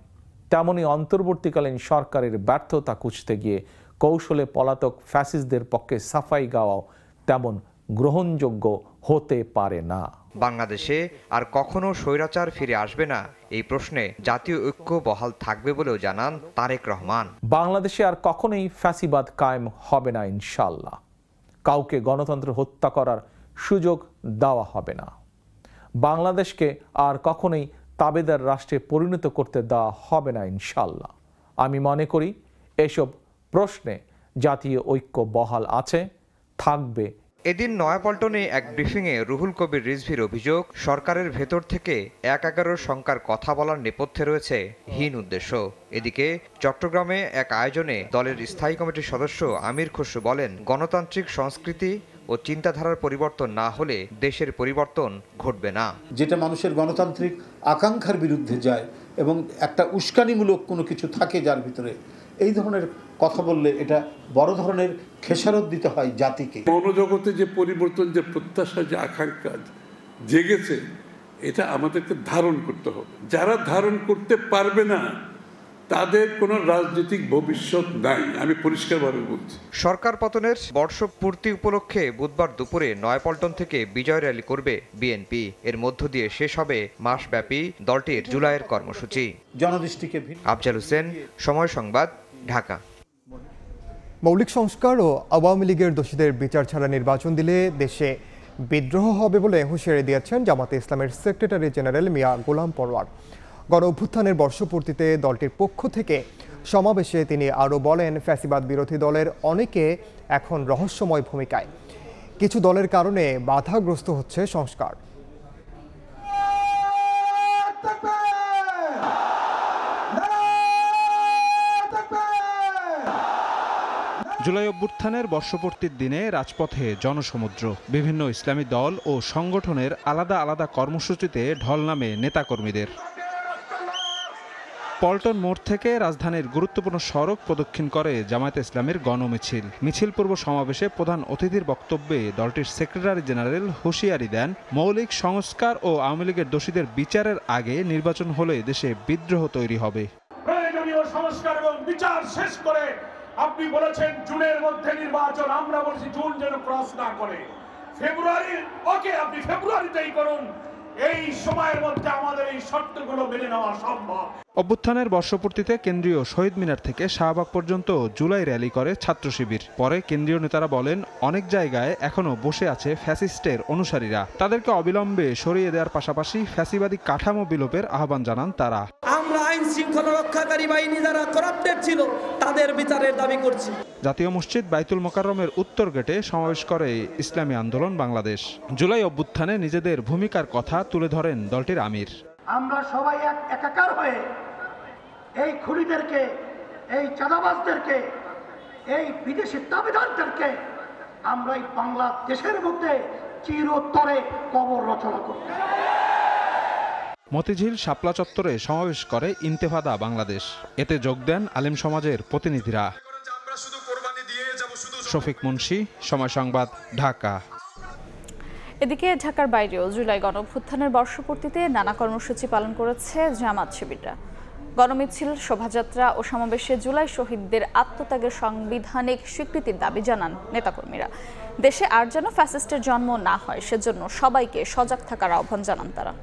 তেমনি অন্তর্বর্তীকালীন সরকারের ব্যর্থতা খুঁজতে গিয়ে কৌশলে পলাতক ফ্যাসিস্টদের পক্ষে সাফাই গাওয়াও তেমন গ্রহণযোগ্য হতে পারে না। বাংলাদেশে আর কখনো স্বৈরাচার ফিরে আসবে না, এই প্রশ্নে জাতীয় ঐক্য বহাল থাকবে বলেও জানান তারেক রহমান। বাংলাদেশে আর কখনোই ফ্যাসিবাদ কায়েম হবে না ইনশাআল্লাহ। কাউকে গণতন্ত্র হত্যা করার সুযোগ দেওয়া হবে না। বাংলাদেশকে আর কখনোই তাবেদার রাষ্ট্রে পরিণত করতে দেওয়া হবে না ইনশাআল্লাহ। আমি মনে করি এসব প্রশ্নে জাতীয় ঐক্য বহাল আছে, থাকবে। এদিন নয়াপল্টনে এক ব্রিফিংয়ে রুহুল কবির রিজভির অভিযোগ, সরকারের ভেতর থেকে 1-11 সংখ্যার কথা বলার নেপথ্যে রয়েছে হীন উদ্দেশ্য। এদিকে চট্টগ্রামে এক আয়োজনে দলের স্থায়ী কমিটির সদস্য আমির খসরু বলেন, গণতান্ত্রিক সংস্কৃতি ও চিন্তাধারার পরিবর্তন না হলে দেশের পরিবর্তন ঘটবে না। যেটা মানুষের গণতান্ত্রিক আকাঙ্ক্ষার বিরুদ্ধে যায় এবং একটা উস্কানিমূলক কোনো কিছু থাকে যার ভিতরে, এই ধরনের কথা বললে এটা বড় ধরনের খেসারত দিতে হয় জাতিকে। মনোজগতে যে পরিবর্তন, যে প্রত্যাশা, যে আকাঙ্ক্ষা জেগেছে, এটা আমাদেরকে ধারণ করতে হবে। যারা ধারণ করতে পারবে না তাদের কোনো রাজনৈতিক ভবিষ্যৎ নাই, আমি পরিষ্কারভাবে বলছি। সরকার পতনের বর্ষপূর্তি উপলক্ষে বুধবার দুপুরে নয়াপল্টন থেকে বিজয় র্যালি করবে বিএনপি। এর মধ্য দিয়ে শেষ হবে মাসব্যাপী দলটির জুলাইয়ের কর্মসূচি। জনদৃষ্টিকে আফজাল হোসেন, সময় সংবাদ, ঢাকা। মৌলিক সংস্কার ও আওয়ামী লীগের দোষীদের বিচার ছাড়া নির্বাচন দিলে দেশে বিদ্রোহ হবে বলে হুঁশিয়ারি দিয়েছেন জামাতে ইসলামের সেক্রেটারি জেনারেল মিয়া গোলাম পরোয়ার। গণ অভ্যুত্থানের বর্ষপূর্তিতে দলটির পক্ষ থেকে সমাবেশে তিনি আরও বলেন, ফ্যাসিবাদ বিরোধী দলের অনেকে এখন রহস্যময় ভূমিকায়। কিছু দলের কারণে বাধাগ্রস্ত হচ্ছে সংস্কার। জুলাই অভ্যুত্থানের বর্ষপূর্তির দিনে রাজপথে জনসমুদ্র। বিভিন্ন ইসলামী দল ও সংগঠনের আলাদা আলাদা কর্মসূচিতে ঢল নামে নেতাকর্মীদের। পল্টন মোড় থেকে রাজধানীর গুরুত্বপূর্ণ সড়ক প্রদক্ষিণ করে জামায়াতে ইসলামীর গণমিছিল। মিছিল পূর্ব সমাবেশে প্রধান অতিথির বক্তব্যে দলটির সেক্রেটারি জেনারেল হুঁশিয়ারি দেন, মৌলিক সংস্কার ও আওয়ামী লীগের দোষীদের বিচারের আগে নির্বাচন হলে দেশে বিদ্রোহ তৈরি হবে। প্রয়োজনীয় সংস্কার এবং বিচার শেষ করে আপনি বলেছেন জুনের মধ্যে নির্বাচন, আমরা বলছি জুন যেন ক্রস না করে, ফেব্রুয়ারি ওকে আপনি ফেব্রুয়ারিতেই করুন। এই সময়ের মধ্যে আমাদের এই শর্তগুলো মেনে নেওয়া সম্ভব। অভ্যুত্থানের বর্ষপূর্তিতে কেন্দ্রীয় শহীদ মিনার থেকে শাহবাগ পর্যন্ত জুলাই র্যালি করে ছাত্র শিবির। পরে কেন্দ্রীয় নেতারা বলেন, অনেক জায়গায় এখনো বসে আছে ফ্যাসিস্টের অনুসারীরা, তাদেরকে অবিলম্বে সরিয়ে দেওয়ার পাশাপাশি ফ্যাসিবাদী কাঠামো বিলোপের আহ্বান জানান তারা। আমরা আইন শৃঙ্খলা রক্ষাকারী বাহিনী যারা করাপ্টেড ছিল তাদের বিচারের দাবি করছি। জাতীয় মসজিদ বাইতুল মোকাররমের উত্তর গেটে সমাবেশ করে ইসলামী আন্দোলন বাংলাদেশ। জুলাই অভ্যুত্থানে নিজেদের ভূমিকার কথা তুলে ধরেন দলটির আমির। আমরা সবাই একাকার হয়ে এই খুনিদেরকে, এই চাঁদাবাজদেরকে, এই বিদেশি দাবিদারদেরকে আমরা এই বাংলাদেশের মধ্যে চিরতরে কবর রচনা করব। মতিঝিল শাপলা চত্বরে সমাবেশ করে ইন্তেফাদা বাংলাদেশ। এতে যোগ দেন আলেম সমাজের প্রতিনিধিরা। শফিক মুন্সি, সময় সংবাদ, ঢাকা। এদিকে ঢাকার বাইরেও জুলাই গণঅভ্যুত্থানের বর্ষপূর্তিতে নানা কর্মসূচি পালন করেছে জামাত শিবিররা। গণমিছিল, শোভাযাত্রা ও সমাবেশে জুলাই শহীদদের আত্মত্যাগের সাংবিধানিক স্বীকৃতির দাবি জানান নেতাকর্মীরা। দেশে আর যেন ফ্যাসিস্টের জন্ম না হয় সেজন্য সবাইকে সজাগ থাকার আহ্বান জানান তারা।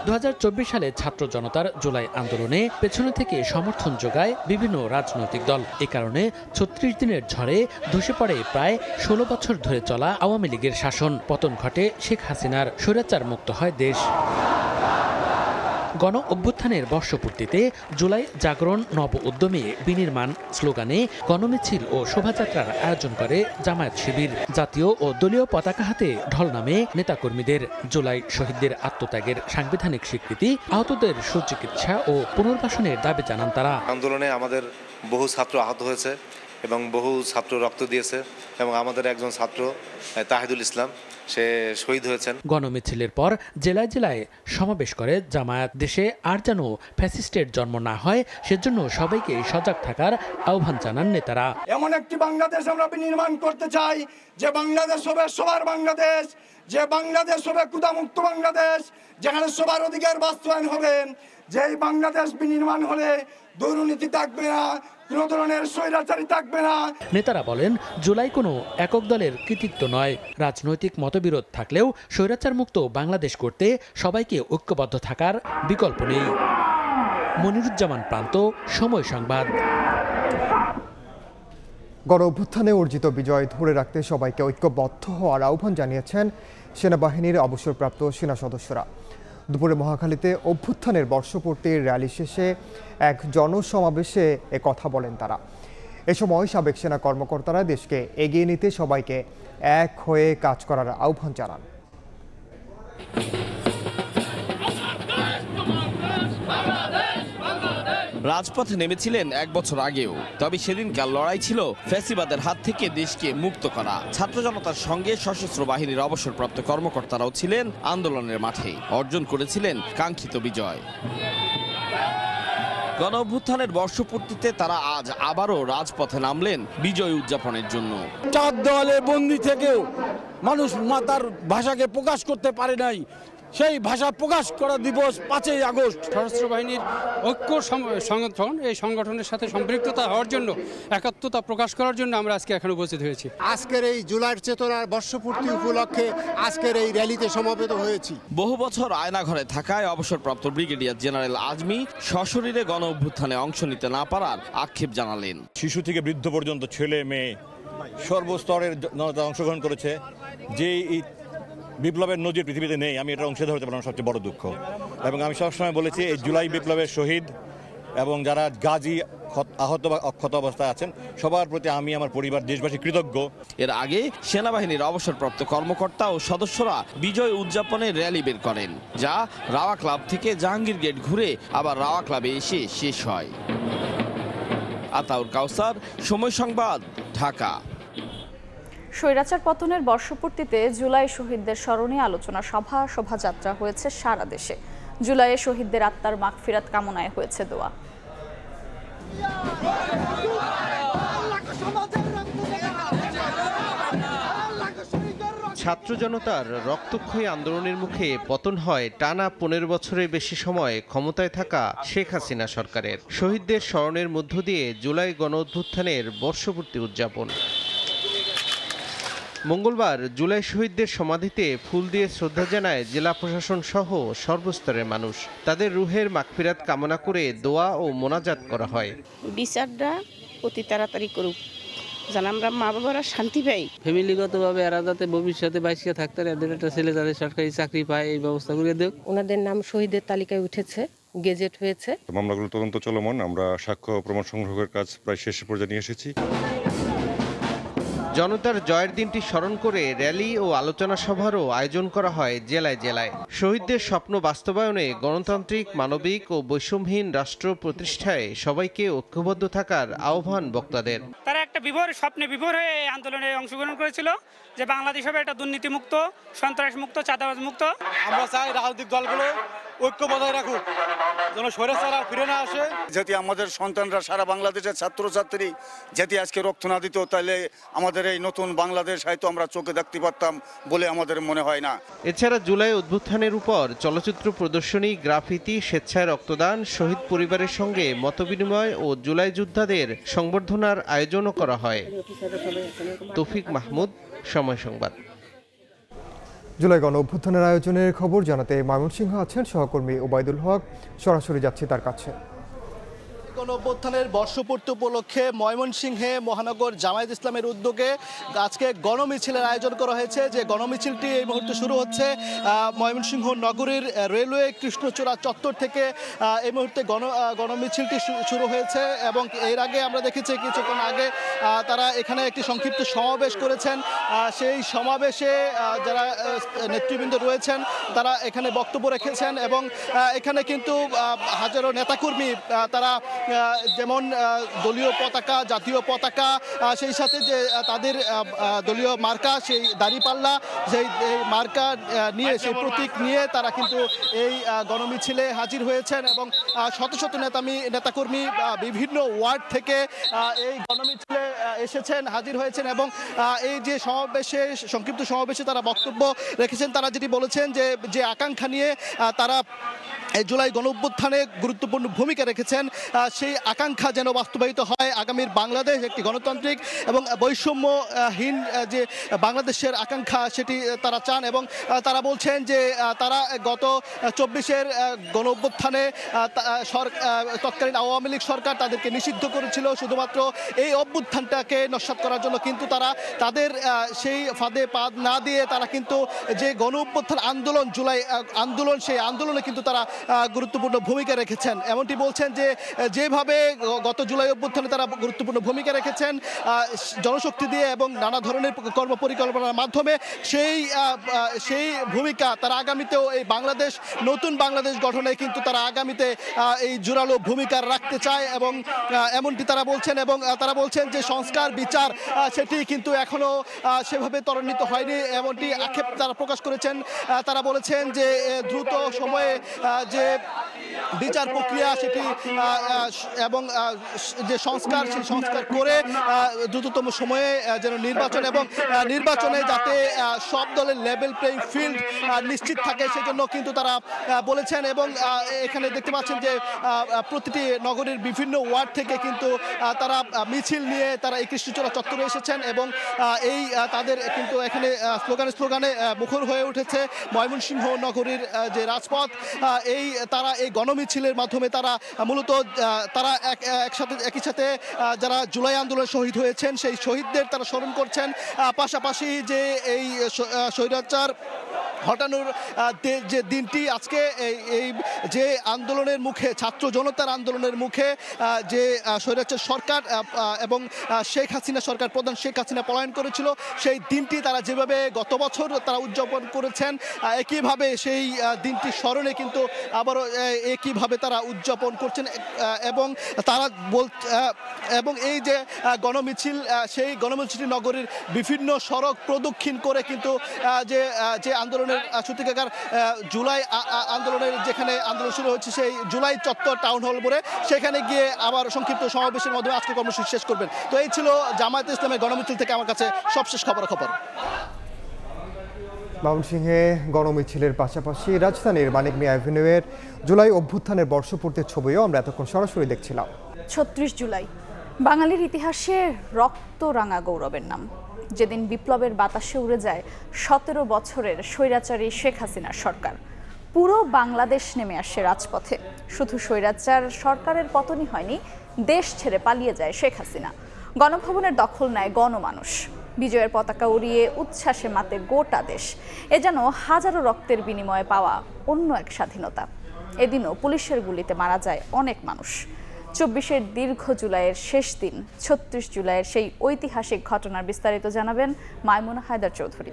2024 সালে ছাত্র জনতার জুলাই আন্দোলনে পেছনে থেকে সমর্থন যোগায় বিভিন্ন রাজনৈতিক দল। এ কারণে 36 দিনের ঝড়ে ধসে পড়ে প্রায় 16 বছর ধরে চলা আওয়ামী লীগের শাসন। পতন ঘটে শেখ হাসিনার, স্বৈরাচার মুক্ত হয় দেশ। গণ অভ্যুত্থানের বর্ষপূর্তিতে জুলাই জাগরণ, নব উদ্যমে বিনির্মাণ স্লোগানে গণমিছিল ও শোভাযাত্রার আয়োজন করে জামায়াত শিবির। জাতীয় ও দলীয় পতাকা হাতে ঢল নামে নেতাকর্মীদের। জুলাই শহীদদের আত্মত্যাগের সাংবিধানিক স্বীকৃতি, আহতদের সুচিকিৎসা ও পুনর্বাসনের দাবি জানান তারা। আন্দোলনে আমাদের বহু ছাত্র আহত হয়েছে এবং বহু ছাত্র রক্ত দিয়েছে এবং আমাদের একজন ছাত্র তাহিদুল ইসলাম, সে শহীদ হয়েছেন। গণমিছিলের পর জেলায় জেলায় সমাবেশ করে জামায়াত। দেশে আর যেন ফ্যাসিস্টের জন্ম না হয় সেজন্য সবাইকে সজাগ থাকার আহ্বান জানান নেতারা। এমন একটি বাংলাদেশ আমরা নির্মাণ করতে চাই যে বাংলাদেশ হবে সবার বাংলাদেশ, যে বাংলাদেশ হবে ক্ষুধামুক্ত বাংলাদেশ, যেখানে সবার অধিকার বাস্তবায়ন হবে। যেই বাংলাদেশ বিনির্মাণ হলে দুর্নীতি থাকবে না, কোনো ধরনের স্বৈরাচারী থাকবে না। নেতারা বলেন, জুলাই কোনো একক দলের কৃতিত্ব নয়। রাজনৈতিক মতবিরোধ থাকলেও স্বৈরাচার মুক্ত বাংলাদেশ করতে সবাইকে ঐক্যবদ্ধ থাকার বিকল্প নেই। মনিরুজ্জামান প্রান্ত, সময় সংবাদ। গণ অভ্যুত্থানে অর্জিত বিজয় ধরে রাখতে সবাইকে ঐক্যবদ্ধ হওয়ার আহ্বান জানিয়েছেন সেনাবাহিনীর অবসরপ্রাপ্ত সেনা সদস্যরা। দুপুরে মহাখালীতে অভ্যুত্থানের বর্ষপূর্তির র্যালি শেষে এক জনসমাবেশে কথা বলেন তারা। এ সময় সাবেক সেনা কর্মকর্তারা দেশকে এগিয়ে নিতে সবাইকে এক হয়ে কাজ করার আহ্বান জানান। রাজপথে নেমেছিলেন এক বছর আগেও, তবে সেদিনকার লড়াই ছিল ফ্যাসিবাদের হাত থেকে দেশকে মুক্ত করা। ছাত্র জনতার সঙ্গে সশস্ত্র বাহিনীর অবসরপ্রাপ্ত কর্মকর্তারাও ছিলেন আন্দোলনের মাঠে, অর্জন করেছিলেন কাঙ্ক্ষিত বিজয়। গণ অভ্যুত্থানের বর্ষপূর্তিতে তারা আজ আবারও রাজপথে নামলেন বিজয় উদযাপনের জন্য। 4 দেওয়ালের বন্দি থেকেও মানুষ তার ভাষাকে প্রকাশ করতে পারে নাই, সেই ভাষা প্রকাশ করা দিবস 5ই আগস্ট। সশস্ত্র বাহিনীর ঐক্য সংগঠন, এই সংগঠনের সাথে সম্পৃক্ততা হওয়ার জন্য, একাত্মতা প্রকাশ করার জন্য আমরা আজকে এখানে উপস্থিত হয়েছি। আজকের এই জুলাইয়ের চেতনার বর্ষপূর্তি উপলক্ষে আজকের এই র্যালিতে সমবেত হয়েছি। বহু বছর আয়নাঘরে থাকায় অবসরপ্রাপ্ত ব্রিগেডিয়ার জেনারেল আজমি সশরীরে গণ অভ্যুত্থানে অংশ নিতে না পারার আক্ষেপ জানালেন। শিশু থেকে বৃদ্ধ পর্যন্ত ছেলে মেয়ে সর্বস্তরের জনতা অংশগ্রহণ করেছে। যে বিপ্লবের নজির পৃথিবীতে নেই, আমি এটা অংশীদার হতে পারলাম সবচেয়ে বড় দুঃখ। এবং আমি সবসময় বলেছি, এই জুলাই বিপ্লবের শহীদ এবং যারা গাজী, আহত বা অক্ষত অবস্থায় আছেন, সবার প্রতি আমি, আমার পরিবার, দেশবাসী কৃতজ্ঞ। এর আগে সেনাবাহিনীর অবসরপ্রাপ্ত কর্মকর্তা ও সদস্যরা বিজয় উদযাপনের র্যালি বের করেন, যা রাওয়া ক্লাব থেকে জাহাঙ্গীর গেট ঘুরে আবার রাওয়া ক্লাবে এসে শেষ হয়। আতাউর কাউসার, সময় সংবাদ, ঢাকা। স্বৈরাচার পতনের বর্ষপূর্তিতে জুলাই শহীদদের স্মরণে আলোচনা সভা শোভাযাত্রা হয়েছে সারা দেশে। জুলাইয়ে শহীদদের আত্মার মাগফিরাত কামনায় হয়েছে দোয়া। ছাত্র জনতার রক্তক্ষয়ী আন্দোলনের মুখে পতন হয় টানা 15 বছরের বেশি সময় ক্ষমতায় থাকা শেখ হাসিনা সরকারের। শহীদদের স্মরণের মধ্য দিয়ে জুলাই গণঅভ্যুত্থানের বর্ষপূর্তি উদযাপন। মঙ্গলবার জুলাই শহীদদের সমাধিতে ফুল দিয়ে শ্রদ্ধা জানায় জেলা প্রশাসন সহ সর্বস্তরের মানুষ। তাদের রুহের মাগফিরাত কামনা করে দোয়া ও মোনাজাত করা হয়। বিচারটা অতি তাড়াতাড়ি করুক, যেন আমরা মা বাবারা শান্তি পাই। ফ্যামিলিগতভাবে এরা যাতে ভবিষ্যতে বাইসিয়া থাকতে এদের একটা ছেলে যাতে সরকারি চাকরি পায় এই ব্যবস্থা করে দেখ। ওনাদের নাম শহীদের তালিকায় উঠেছে, গেজেট হয়েছে। মামলাগুলো তদন্ত চলমান, আমরা সাক্ষ্য প্রমাণ সংগ্রহের কাজ প্রায় শেষ পর্যায়ে নিয়ে এসেছি। জনতার জয়ের দিনটি স্মরণ করে র্যালি ও আলোচনা সভারও আয়োজন করা হয় জেলায় জেলায়। শহীদদের স্বপ্ন বাস্তবায়নে গণতান্ত্রিক, মানবিক ও বৈষম্যহীন রাষ্ট্র প্রতিষ্ঠায় সবাইকে ঐক্যবদ্ধ থাকার আহ্বান বক্তাদের। তারা একটা স্বপ্নে বিভোর হয়ে এই আন্দোলনে অংশগ্রহণ করেছিল যে বাংলাদেশ হবে একটা দুর্নীতিমুক্ত, সন্ত্রাসমুক্ত, চাঁদাবাজ মুক্ত। আমরা চাই রাজনৈতিক দলগুলো ঐক্য বজায় রাখুক, যেন স্বৈরাচার আর ফিরে না আসে। যদি আমাদের সন্তানরা সারা বাংলাদেশের ছাত্রছাত্রী যদি আজকে রক্ত না দিত, তাহলে আমাদের এই নতুন বাংলাদেশ হয়তো আমরা চোখে দেখতে পারতাম বলে আমাদের মনে হয় না। এছাড়া জুলাই অভ্যুত্থানের উপর চলচ্চিত্র প্রদর্শনী, গ্রাফিতি, স্বেচ্ছায় রক্তদান, শহীদ পরিবারের সঙ্গে মতবিনিময় ও জুলাই যোদ্ধাদের সংবর্ধনার আয়োজনও করা হয়। তৌফিক মাহমুদ, সময় সংবাদ। জুলাই গণ অভ্যুত্থানের আয়োজনের খবর জানাতে ময়মনসিংহ আছেন সহকর্মী ওবায়দুল হক। সরাসরি যাচ্ছি তার কাছে। গণঅভ্যুত্থানের বর্ষপূর্তি উপলক্ষে ময়মনসিংহে মহানগর জামায়াত ইসলামের উদ্যোগে আজকে গণমিছিলের আয়োজন করা হয়েছে। যে গণমিছিলটি এই মুহূর্তে শুরু হচ্ছে ময়মনসিংহ নগরীর রেলওয়ে কৃষ্ণচূড়া চত্বর থেকে। এই মুহূর্তে গণমিছিলটি শুরু হয়েছে এবং এর আগে আমরা দেখেছি কিছুক্ষণ আগে তারা এখানে একটি সংক্ষিপ্ত সমাবেশ করেছেন। সেই সমাবেশে যারা নেতৃবৃন্দ রয়েছেন তারা এখানে বক্তব্য রেখেছেন এবং এখানে কিন্তু হাজারো নেতাকর্মী তারা যেমন দলীয় পতাকা, জাতীয় পতাকা, সেই সাথে যে তাদের দলীয় মার্কা সেই দাঁড়িপাল্লা, সেই মার্কা নিয়ে, সেই প্রতীক নিয়ে তারা কিন্তু এই গণমিছিলে হাজির হয়েছেন এবং শত শত নেতাকর্মী বিভিন্ন ওয়ার্ড থেকে এই গণমিছিলে এসেছেন, হাজির হয়েছেন এবং এই যে সমাবেশে, সংক্ষিপ্ত সমাবেশে তারা বক্তব্য রেখেছেন। তারা যেটি বলেছেন যে আকাঙ্ক্ষা নিয়ে তারা এই জুলাই গণঅভ্যুত্থানে গুরুত্বপূর্ণ ভূমিকা রেখেছেন, সেই আকাঙ্ক্ষা যেন বাস্তবায়িত হয়। আগামীর বাংলাদেশ একটি গণতান্ত্রিক এবং বৈষম্যহীন যে বাংলাদেশের আকাঙ্ক্ষা সেটি তারা চান এবং তারা বলছেন যে তারা গত 24-এর গণঅভ্যুত্থানে তৎকালীন আওয়ামী লীগ সরকার তাদেরকে নিষিদ্ধ করেছিল শুধুমাত্র এই অভ্যুত্থানটাকে নস্যাৎ করার জন্য, কিন্তু তারা তাদের সেই ফাঁদে পা না দিয়ে তারা কিন্তু যে গণঅভ্যুত্থান আন্দোলন, জুলাই আন্দোলন, সেই আন্দোলনে কিন্তু তারা গুরুত্বপূর্ণ ভূমিকা রেখেছেন। এমনটি বলছেন যে যেভাবে গত জুলাই অভ্যুত্থানে তারা গুরুত্বপূর্ণ ভূমিকা রেখেছেন জনশক্তি দিয়ে এবং নানা ধরনের কর্মপরিকল্পনার মাধ্যমে, সেই ভূমিকা তারা আগামীতেও এই বাংলাদেশ, নতুন বাংলাদেশ গঠনে কিন্তু তারা আগামীতে এই জোরালো ভূমিকা রাখতে চায় এবং এমনটি তারা বলছেন। এবং তারা বলছেন যে সংস্কার, বিচার সেটি কিন্তু এখনো সেভাবে ত্বরান্বিত হয়নি, এমনটি আক্ষেপ তারা প্রকাশ করেছেন। তারা বলেছেন যে দ্রুত সময়ে যে বিচার প্রক্রিয়া সেটি এবং যে সংস্কার, সেই সংস্কার করে দ্রুততম সময়ে যেন নির্বাচন, এবং নির্বাচনে যাতে সব দলের লেভেল প্লেইং ফিল্ড নিশ্চিত থাকে সেজন্য কিন্তু তারা বলেছেন। এবং এখানে দেখতে পাচ্ছেন যে প্রতিটি নগরীর বিভিন্ন ওয়ার্ড থেকে কিন্তু তারা মিছিল নিয়ে তারা এই কৃষ্ণচূড়া চত্বরে এসেছেন এবং এই তাদের কিন্তু এখানে স্লোগানে মুখর হয়ে উঠেছে ময়মনসিংহ নগরীর যে রাজপথ। তারা এই গণমিছিলের মাধ্যমে তারা মূলত তারা একই সাথে যারা জুলাই আন্দোলনে শহীদ হয়েছেন সেই শহীদদের তারা স্মরণ করছেন, পাশাপাশি যে এই স্বৈরাচার হটানোর যে দিনটি আজকে এই যে আন্দোলনের মুখে ছাত্র জনতার আন্দোলনের মুখে যে স্বৈরাচার সরকার এবং শেখ হাসিনা সরকার প্রধান শেখ হাসিনা পলায়ন করেছিল সেই দিনটি তারা যেভাবে গত বছর তারা উদযাপন করেছেন একইভাবে সেই দিনটি স্মরণে কিন্তু আবারও একইভাবে তারা উদযাপন করছেন এবং তারা এবং এই যে গণমিছিল সেই গণমিছিলটি নগরীর বিভিন্ন সড়ক প্রদক্ষিণ করে কিন্তু যে আন্দোলনের সূতিকাগার জুলাই আন্দোলনের যেখানে আন্দোলন শুরু হচ্ছে সেই জুলাই চত্বর টাউন হল বলে সেখানে গিয়ে আবার সংক্ষিপ্ত সমাবেশের মাধ্যমে আজকে কর্মসূচি শেষ করবেন। তো এই ছিল জামায়াতে ইসলামের গণমিছিল থেকে আমার কাছে সবশেষ খবর। ময়মনসিংহে গণমিছিলের পাশাপাশি রাজধানীর মানিক মিয়া অ্যাভিনিউয়ের জুলাই অভ্যুত্থানের বর্ষপূর্তির ছবিও আমরা এতক্ষণ সরাসরি দেখছিলাম। ৩৬ জুলাই বাঙালির ইতিহাসে রক্তরাঙা গৌরবের নাম, যেদিন বিপ্লবের বাতাসে উড়ে যায় ১৭ বছরের স্বৈরাচারী শেখ হাসিনার সরকার। পুরো বাংলাদেশ নেমে আসে রাজপথে। শুধু স্বৈরাচার সরকারের পতনই হয়নি, দেশ ছেড়ে পালিয়ে যায় শেখ হাসিনা। গণভবনের দখল নেয় গণমানুষ। বিজয়ের পতাকা উড়িয়ে উচ্ছ্বাসে মাতে গোটা দেশ। এ যেন হাজারো রক্তের বিনিময়ে পাওয়া অন্য এক স্বাধীনতা। এদিনও পুলিশের গুলিতে মারা যায় অনেক মানুষ। ২৪-এর দীর্ঘ জুলাইয়ের শেষ দিন ৩৬ জুলাইয়ের সেই ঐতিহাসিক ঘটনার বিস্তারিত জানাবেন মাইমুনা হায়দার চৌধুরী।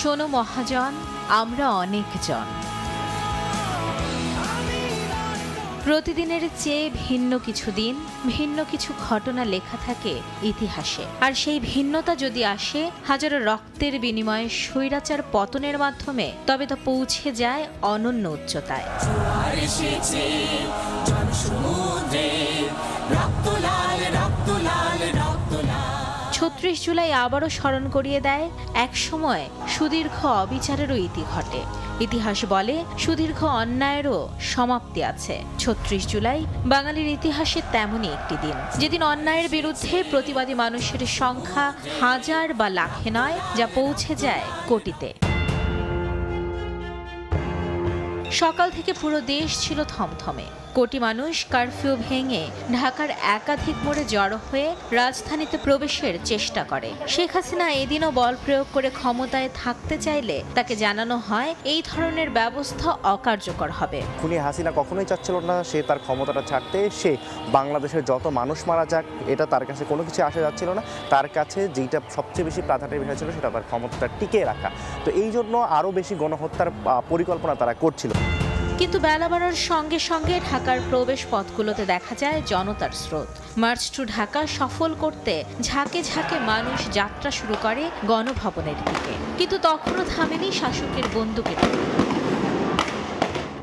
শোনো মহাজন, আমরা অনেকজন। প্রতিদিনের চেয়ে ভিন্ন কিছু দিন, ভিন্ন কিছু ঘটনা লেখা থাকে ইতিহাসে। আর সেই ভিন্নতা যদি আসে হাজারো রক্তের বিনিময়ে স্বৈরাচার পতনের মাধ্যমে, তবে তা পৌঁছে যায় অনন্য উচ্চতায়। ৩৬ জুলাই আবারও স্মরণ করিয়ে দেয় এক সময় সুদীর্ঘ অবিচারেরও ইতি ঘটে। ইতিহাস বলে সুদীর্ঘ অন্যায়েরও সমাপ্তি আছে। ৩৬ জুলাই বাঙালির ইতিহাসে তেমনই একটি দিন, যেদিন অন্যায়ের বিরুদ্ধে প্রতিবাদী মানুষের সংখ্যা হাজার বা লাখে নয়, যা পৌঁছে যায় কোটিতে। সকাল থেকে পুরো দেশ ছিল থমথমে। কোটি মানুষ কারফিউ ভেঙে ঢাকার একাধিক মোড়ে জড়ো হয়ে রাজধানীতে প্রবেশের চেষ্টা করে। শেখ হাসিনা এদিনও বল প্রয়োগ করে ক্ষমতায় থাকতে চাইলে তাকে জানানো হয় এই ধরনের ব্যবস্থা অকার্যকর হবে। খুনি হাসিনা কখনোই চাচ্ছিল না সে তার ক্ষমতাটা ছাড়তে, সে বাংলাদেশের যত মানুষ মারা যাক এটা তার কাছে কোনো কিছু আসা যাচ্ছিল না। তার কাছে যেটা সবচেয়ে বেশি প্রাধান্যের বিষয় ছিল সেটা তার ক্ষমতাটা টিকিয়ে রাখা। তো এই জন্য আরও বেশি গণহত্যার পরিকল্পনা তারা করছিল। কিন্তু বেলা বাড়ার সঙ্গে সঙ্গে ঢাকার প্রবেশ পথগুলোতে দেখা যায় জনতার স্রোত। মার্চ টু ঢাকা সফল করতে ঝাঁকে ঝাঁকে মানুষ যাত্রা শুরু করে গণভবনের দিকে। কিন্তু তখনও থামেনি শাসকের বন্দুকের।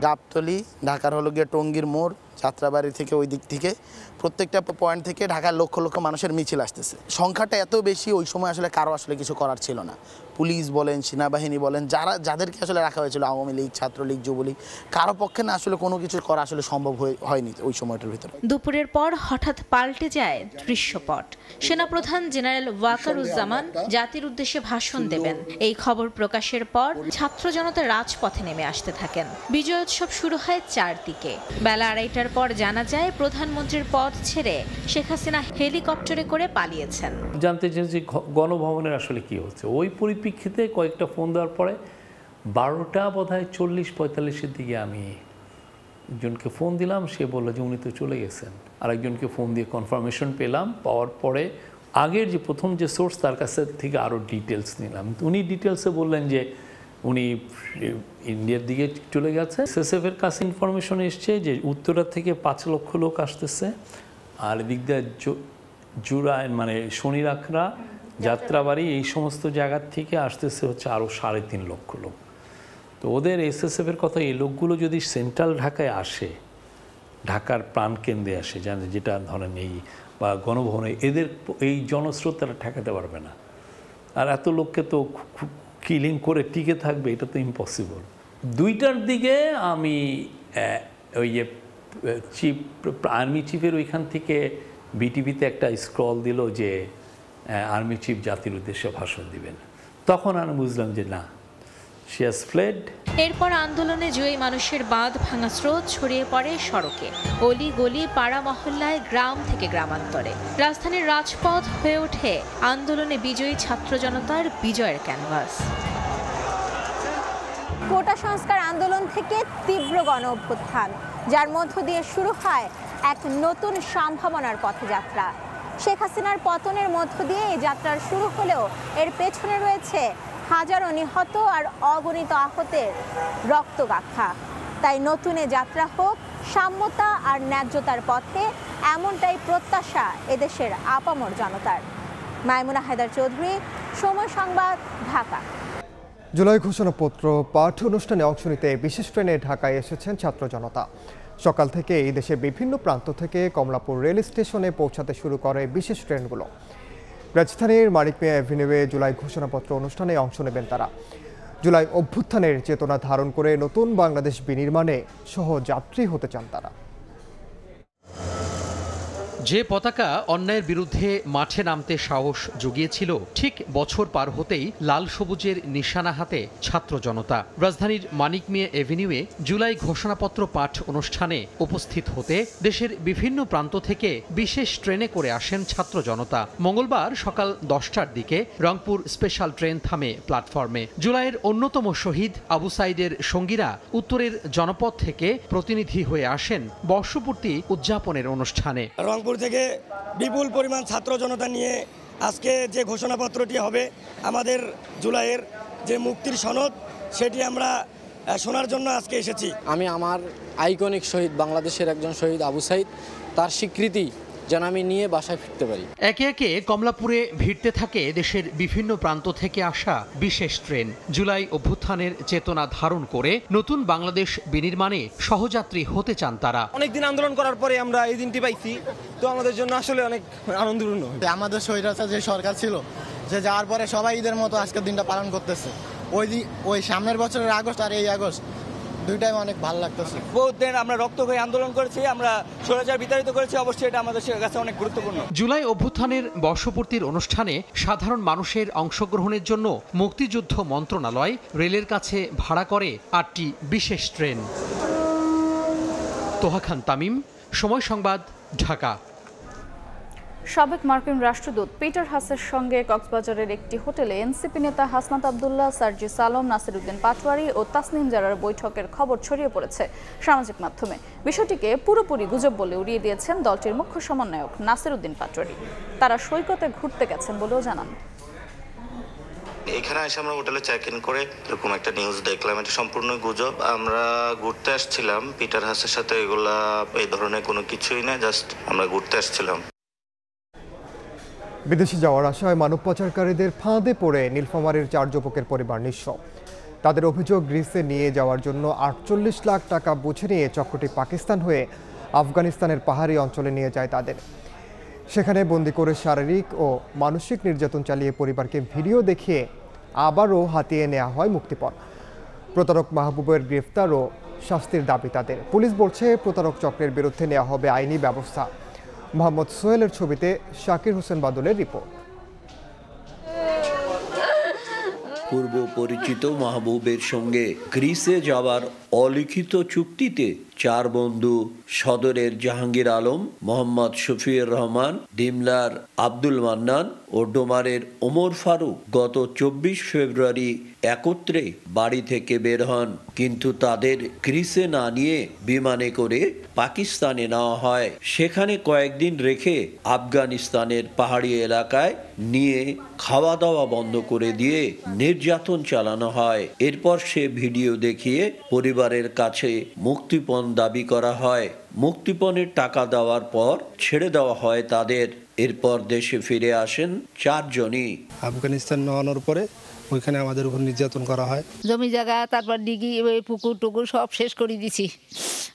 গাবতলী, ঢাকার হলো গিয়ে টঙ্গীর মোড়, যাত্রাবাড়ি থেকে ওই দিক থেকে প্রত্যেকটা পয়েন্ট থেকে ঢাকার লক্ষ লক্ষ মানুষের মিছিল আসতেছে। সংখ্যাটা এত বেশি, ওই সময় আসলে কারো আসলে কিছু করার ছিল না। পুলিশ বলেন, সেনাবাহিনী বলেন, যাদেরকে আসলে রাখা হয়েছিল, আওয়ামী লীগ, ছাত্রলীগ, যুবলীগ, কারো পক্ষে না আসলে কোনো কিছু করা আসলে সম্ভব হয়নি ওই সময়টার ভিতরে। দুপুরের পর হঠাৎ পাল্টে যায় দৃশ্যপট। সেনাপ্রধান জেনারেল ওয়াকারুজ্জামান জাতির উদ্দেশ্যে ভাষণ দেবেন। এই খবর প্রকাশের পর ছাত্র জনতা রাজপথে নেমে আসতে থাকেন। বিজয়োৎসব শুরু হয় চারদিকে। বেলা ২:৩০টার পর জানা যায় প্রধানমন্ত্রীর পদ ছেড়ে শেখ হাসিনা হেলিকপ্টারে করে পালিয়েছেন। জানতে চেয়েছি গণভবনের আসলে কি হচ্ছে। ওই পরিপ্রেক্ষিতে কয়েকটা ফোন দেওয়ার পরে ১২টা বোধহয় ৪০-৪৫-এর দিকে আমি একজনকে ফোন দিলাম। সে বলল যে উনি তো চলে গেছেন। আরেকজনকে ফোন দিয়ে কনফার্মেশন পেলাম। পাওয়ার পরে আগের যে প্রথম যে সোর্স তার কাছে থেকে আরও ডিটেলস নিলাম। উনি ডিটেলসে বললেন যে উনি ইন্ডিয়ার দিকে চলে গেছে। এসএসএফের কাছে ইনফরমেশন এসছে যে উত্তরা থেকে ৫ লক্ষ লোক আসতেছে, আর এদিক দিয়ে জুরাইন মানে শনিরাখড়া, যাত্রাবাড়ি এই সমস্ত জায়গার থেকে আসতেছে হচ্ছে আরও ৩.৫ লক্ষ লোক। তো ওদের এসএসএফের কথা, এই লোকগুলো যদি সেন্ট্রাল ঢাকায় আসে, ঢাকার প্রাণকেন্দ্রে আসে, জানে যেটা ধরেন এই বা গণভবনে, এদের এই জনস্রোত তারা ঠেকাতে পারবে না। আর এত লোককে তো কিলিং করে টিকে থাকবে, এটা তো ইম্পসিবল। ২টার দিকে আমি ওই যে চিফ আর্মি চিফের ওইখান থেকে বিটিভিতে একটা স্ক্রল দিল যে আর্মি চিফ জাতির উদ্দেশ্যে ভাষণ দিবেন। তখন আমি বুঝলাম যে না, She has fled. এরপর আন্দোলনে জয়ী মানুষের বাঁধ ভাঙা স্রোত ছড়িয়ে পড়ে সড়কে, অলি গলি, পাড়া মহল্লায়, গ্রাম থেকে গ্রামান্তরে। রাজধানীর রাজপথ হয়ে ওঠে আন্দোলনে বিজয়ী ছাত্র জনতার বিজয়ের ক্যানভাস। কোটা সংস্কার আন্দোলন থেকে তীব্র গণ অভ্যুত্থান, যার মধ্য দিয়ে শুরু হয় এক নতুন সম্ভাবনার পথযাত্রা। শেখ হাসিনার পতনের মধ্য দিয়ে এই যাত্রার শুরু হলেও এর পেছনে রয়েছে হাজারো নিহত আর অগণিত আহতের রক্তগাথা। তাই নতুন এ যাত্রা হোক সাম্যতা আর ন্যায্যতার পথে, এমনটাই প্রত্যাশা এদেশের আপামর জনতার। মাইমুনা হায়দার চৌধুরী, সময় সংবাদ, ঢাকা। জুলাই ঘোষণাপত্র পাঠ অনুষ্ঠানে অংশ নিতে বিশেষ ট্রেনে ঢাকায় এসেছেন ছাত্র জনতা। সকাল থেকে এই দেশের বিভিন্ন প্রান্ত থেকে কমলাপুর রেল স্টেশনে পৌঁছাতে শুরু করে বিশেষ ট্রেনগুলো। রাজধানীর মানিক মিয়া অ্যাভিনিউয়ে জুলাই ঘোষণাপত্র অনুষ্ঠানে অংশ নেবেন তারা। জুলাই অভ্যুত্থানের চেতনা ধারণ করে নতুন বাংলাদেশ বিনির্মাণে সহযাত্রী হতে চান তারা। যে পতাকা অন্যায়ের বিরুদ্ধে মাঠে নামতে সাহস জুগিয়েছিল, ঠিক বছর পার হতেই লাল সবুজের নিশানা হাতে ছাত্র জনতা। রাজধানীর মানিক মিয়া এভিনিউয়ে জুলাই ঘোষণাপত্র পাঠ অনুষ্ঠানে উপস্থিত হতে দেশের বিভিন্ন প্রান্ত থেকে বিশেষ ট্রেনে করে আসেন ছাত্র জনতা। মঙ্গলবার সকাল 10টার দিকে রংপুর স্পেশাল ট্রেন থামে প্ল্যাটফর্মে। জুলাইয়ের অন্যতম শহীদ আবু সাইদের সঙ্গীরা উত্তরের জনপদ থেকে প্রতিনিধি হয়ে আসেন বর্ষপূর্তি উদযাপনের অনুষ্ঠানে। থেকে বিপুল পরিমাণ ছাত্র জনতা নিয়ে আজকে যে ঘোষণাপত্রটি হবে, আমাদের জুলাইয়ের যে মুক্তির সনদ, সেটি আমরা শোনার জন্য আজকে এসেছি। আমি আমার আইকনিক শহীদ, বাংলাদেশের একজন শহীদ আবু সাইদ, তার স্বীকৃতি যেন আমি নিয়ে বাসায় ফিরতে পারি। একে একে কমলাপুরে ভিড়তে থাকে দেশের বিভিন্ন প্রান্ত থেকে আসা বিশেষ ট্রেন। জুলাই অভ্যুত্থানের চেতনা ধারণ করে নতুন বাংলাদেশ বিনির্মাণে সহযাত্রী হতে চান তারা। অনেকদিন আন্দোলন করার পরে আমরা এই দিনটি পাইছি, তো আমাদের জন্য আসলে অনেক আনন্দপূর্ণ। আমাদের স্বৈরাচার যে সরকার ছিল, যে যাওয়ার পরে সবাই ঈদের মতো আজকের দিনটা পালন করতেছে। ওই সামনের বছরের আগস্ট আর এই আগস্ট দুইটাই অনেক ভালো লাগতেছে। বহুত দিন আমরা রক্ত হয়ে আন্দোলন করেছি, আমরা স্বৈরাচার বিতাড়িত করেছি, অবশ্যই এটা আমাদের কাছে অনেক গুরুত্বপূর্ণ। জুলাই অভ্যুত্থানের বর্ষপূর্তির অনুষ্ঠানে সাধারণ মানুষের অংশগ্রহণের জন্য মুক্তিযুদ্ধ মন্ত্রণালয় রেলের কাছে ভাড়া করে 8টি বিশেষ ট্রেন। তোহা খান তামিম, সময় সংবাদ, ঢাকা। সাবেক মার্কিন রাষ্ট্রদূত পিটার হাসের সঙ্গে কক্সবাজারের একটি হোটেলে এনসিপি নেতা হাসনাত আবদুল্লাহ, সার্জিস আলম, নাসির উদ্দিন পাটোয়ারি ও তাসনিম জারার বৈঠকের খবর ছড়িয়ে পড়েছে সামাজিক মাধ্যমে। বিষয়টিকে পুরোপুরি গুজব বলে উড়িয়ে দিয়েছেন দলটির মুখ্য সমন্বয়ক নাসির উদ্দিন পাটোয়ারি। তারা সৈকতে ঘুরতে গেছেন বলেও জানান। এখানে এসে আমরা হোটেলে চেক ইন করে এরকম একটা নিউজ দেখলাম, এটা সম্পূর্ণ গুজব। আমরা ঘুরতে আসছিলাম পিটার হাসের সাথে, এগুলা এই ধরনের কোনো কিছুই না, জাস্ট আমরা ঘুরতে আসছিলাম। বিদেশে যাওয়ার আশায় মানব পাচারকারীদের ফাঁদে পড়ে নীলফামারীর 4 যুবকের পরিবার নিঃস্ব। তাদের অভিযোগ, গ্রিসে নিয়ে যাওয়ার জন্য 48 লাখ টাকা বুঝে নিয়ে চক্রটি পাকিস্তান হয়ে আফগানিস্তানের পাহাড়ি অঞ্চলে নিয়ে যায় তাদের। সেখানে বন্দি করে শারীরিক ও মানসিক নির্যাতন চালিয়ে পরিবারকে ভিডিও দেখিয়ে আবারও হাতিয়ে নেওয়া হয় মুক্তিপণ। প্রতারক মাহবুবের গ্রেফতার ও শাস্তির দাবি তাদের। পুলিশ বলছে প্রতারক চক্রের বিরুদ্ধে নেওয়া হবে আইনি ব্যবস্থা। মোহাম্মদ সোহেলের ছবিতে শাকির হোসেন বাদলের রিপোর্ট। পূর্ব পরিচিত মাহবুবের সঙ্গে গ্রিসে যাওয়ার অলিখিত চুক্তিতে 4 বন্ধু সদরের জাহাঙ্গীর আলম, মোহাম্মদ শফিউর রহমান, ডিমলার আব্দুল মান্নান ও ডোমারের ওমর ফারুক গত 24 ফেব্রুয়ারি একত্রে বাড়ি থেকে বের হন। কিন্তু তাদের গ্রিসে না নিয়ে বিমানে করে পাকিস্তানে নেওয়া হয়। সেখানে কয়েকদিন রেখে আফগানিস্তানের পাহাড়ি এলাকায় নিয়ে খাওয়া দাওয়া বন্ধ করে দিয়ে নির্যাতন চালানো হয়। এরপর সে ভিডিও দেখিয়ে পরিবারের কাছে মুক্তিপণ দাবি করা হয়। মুক্তিপণের টাকা দেওয়ার পর ছেড়ে দেওয়া হয় তাদের। এরপর দেশে ফিরে আসেন 4 জনই। আফগানিস্তান নেওয়ানোর পরে ওইখানে আমাদের উপর নির্যাতন করা হয়। জমি জায়গা, তারপর ডিগি, পুকুর টুকুর সব শেষ করে দিছি।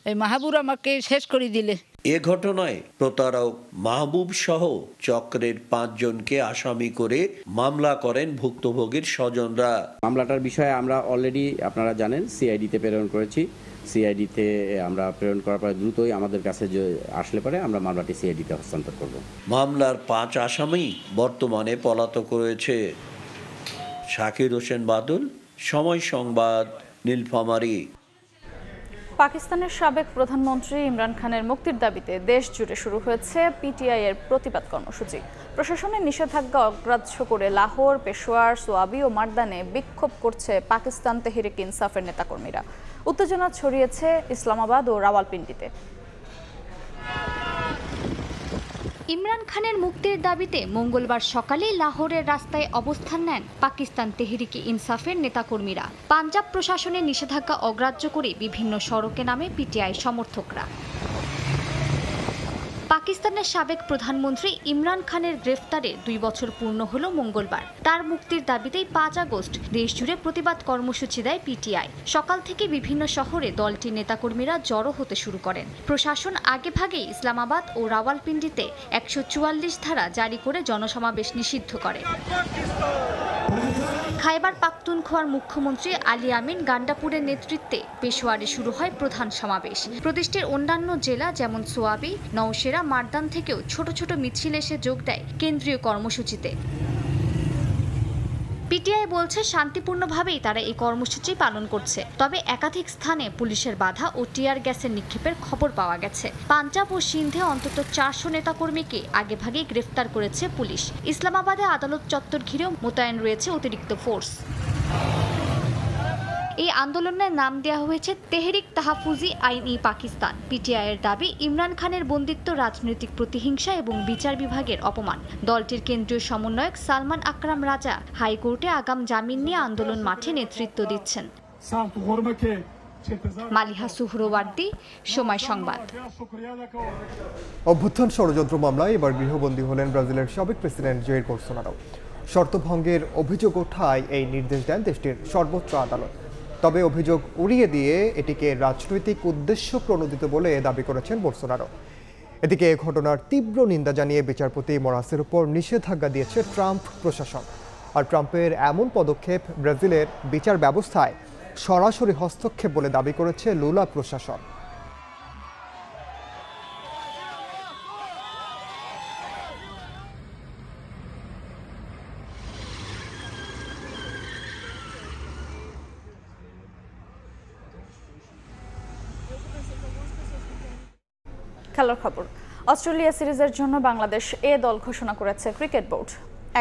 এই মাহবুব আমাকে শেষ করে দিলে। এ ঘটনায় প্রতারক মাহবুব সহ চক্রের 5 জনকে আসামি করে মামলা করেন ভুক্তভোগীর স্বজনরা। মামলাটার বিষয়ে আমরা অলরেডি আপনারা জানেন সিআইডিতে প্রেরণ করেছি। সিআইডিতে আমরা প্রেরণ করার পরে দ্রুতই আমাদের কাছে আসলে পরে আমরা মামলাটি সিআইডিতে হস্তান্তর করব। মামলার 5 আসামি বর্তমানে পলাতক রয়েছে। শাকির হোসেন বাদল, সময় সংবাদ, নীলফামারী। পাকিস্তানের সাবেক প্রধানমন্ত্রী ইমরান খানের মুক্তির দাবিতে দেশ জুড়ে শুরু হয়েছে পিটিআই এর প্রতিবাদ কর্মসূচি। প্রশাসনের নিষেধাজ্ঞা অগ্রাহ্য করে লাহোর, পেশোয়ার, সোয়াবি ও মারদানে বিক্ষোভ করছে পাকিস্তান তেহরিক ইনসাফের নেতাকর্মীরা। উত্তেজনা ছড়িয়েছে ইসলামাবাদ ও রাওয়ালপিন্ডিতে। ইমরান খানের মুক্তির দাবিতে মঙ্গলবার সকালে লাহোরের রাস্তায় অবস্থান নেন পাকিস্তান তেহরিকে ইনসাফের নেতাকর্মীরা। পাঞ্জাব প্রশাসনের নিষেধাজ্ঞা অগ্রাহ্য করে বিভিন্ন সড়কে নামে পিটিআই সমর্থকরা। পাকিস্তানের সাবেক প্রধানমন্ত্রী ইমরান খানের গ্রেফতারে 2 বছর পূর্ণ হলো মঙ্গলবার। তার মুক্তির দাবিতেই 5 আগস্ট দেশজুড়ে প্রতিবাদ কর্মসূচি দেয় পিটিআই। সকাল থেকে বিভিন্ন শহরে দলটির নেতাকর্মীরা জড়ো হতে শুরু করেন। প্রশাসন আগেভাগেই ইসলামাবাদ ও রাওয়ালপিন্ডিতে 144 ধারা জারি করে জনসমাবেশ নিষিদ্ধ করে। খাইবার পাখতুনখোয়ার মুখ্যমন্ত্রী আলী আমিন গান্ডাপুরের নেতৃত্বে পেশোয়ারে শুরু হয় প্রধান সমাবেশ। প্রদেশটির অন্যান্য জেলা যেমন সোয়াবি, নওশেরা, মারদান থেকেও ছোট ছোট মিছিল এসে যোগ দেয় কেন্দ্রীয় কর্মসূচিতে। পিটিআই বলছে শান্তিপূর্ণভাবেই তারা এই কর্মসূচি পালন করছে, তবে একাধিক স্থানে পুলিশের বাধা ও টিয়ার গ্যাসের নিক্ষেপের খবর পাওয়া গেছে। পাঞ্জাব ও সিন্ধে অন্তত 400 নেতাকর্মীকে আগেভাগেই গ্রেফতার করেছে পুলিশ। ইসলামাবাদে আদালত চত্বর ঘিরেও মোতায়েন রয়েছে অতিরিক্ত ফোর্স। এই আন্দোলনের নাম দেওয়া হয়েছে তেহরিক তাহফুজি আইন-ই পাকিস্তান। পিটিআইয়ের দাবি, ইমরান খানের বন্দিত্ব রাজনৈতিক প্রতিহিংসা এবং বিচার বিভাগের অপমান। দলটির কেন্দ্রীয় সমন্বয়ক সালমান আকরাম রাজা হাইকোর্টে আগাম জামিন নিয়ে আন্দোলন মাঠে নেতৃত্ব দিচ্ছেন। মালিহা সুহরওয়ার্দী, সময় সংবাদ। অভ্যুত্থান ষড়যন্ত্র মামলায় এবার গৃহবন্দী হলেন ব্রাজিলের সাবেক প্রেসিডেন্ট জয়ের বোলসোনারো। শর্তভঙ্গের অভিযোগ ওঠায় এই নির্দেশ দেন দেশটির সর্বোচ্চ আদালত। তবে অভিযোগ উড়িয়ে দিয়ে এটিকে রাজনৈতিক উদ্দেশ্য প্রণোদিত বলে দাবি করেছেন বোলসোনারো। এদিকে এ ঘটনার তীব্র নিন্দা জানিয়ে বিচারপতি মোরাসের উপর নিষেধাজ্ঞা দিয়েছে ট্রাম্প প্রশাসন। আর ট্রাম্পের এমন পদক্ষেপ ব্রাজিলের বিচার ব্যবস্থায় সরাসরি হস্তক্ষেপ বলে দাবি করেছে লুলা প্রশাসন। খেলার খবর। অস্ট্রেলিয়া সিরিজের জন্য বাংলাদেশ এ দল ঘোষণা করেছে ক্রিকেট বোর্ড।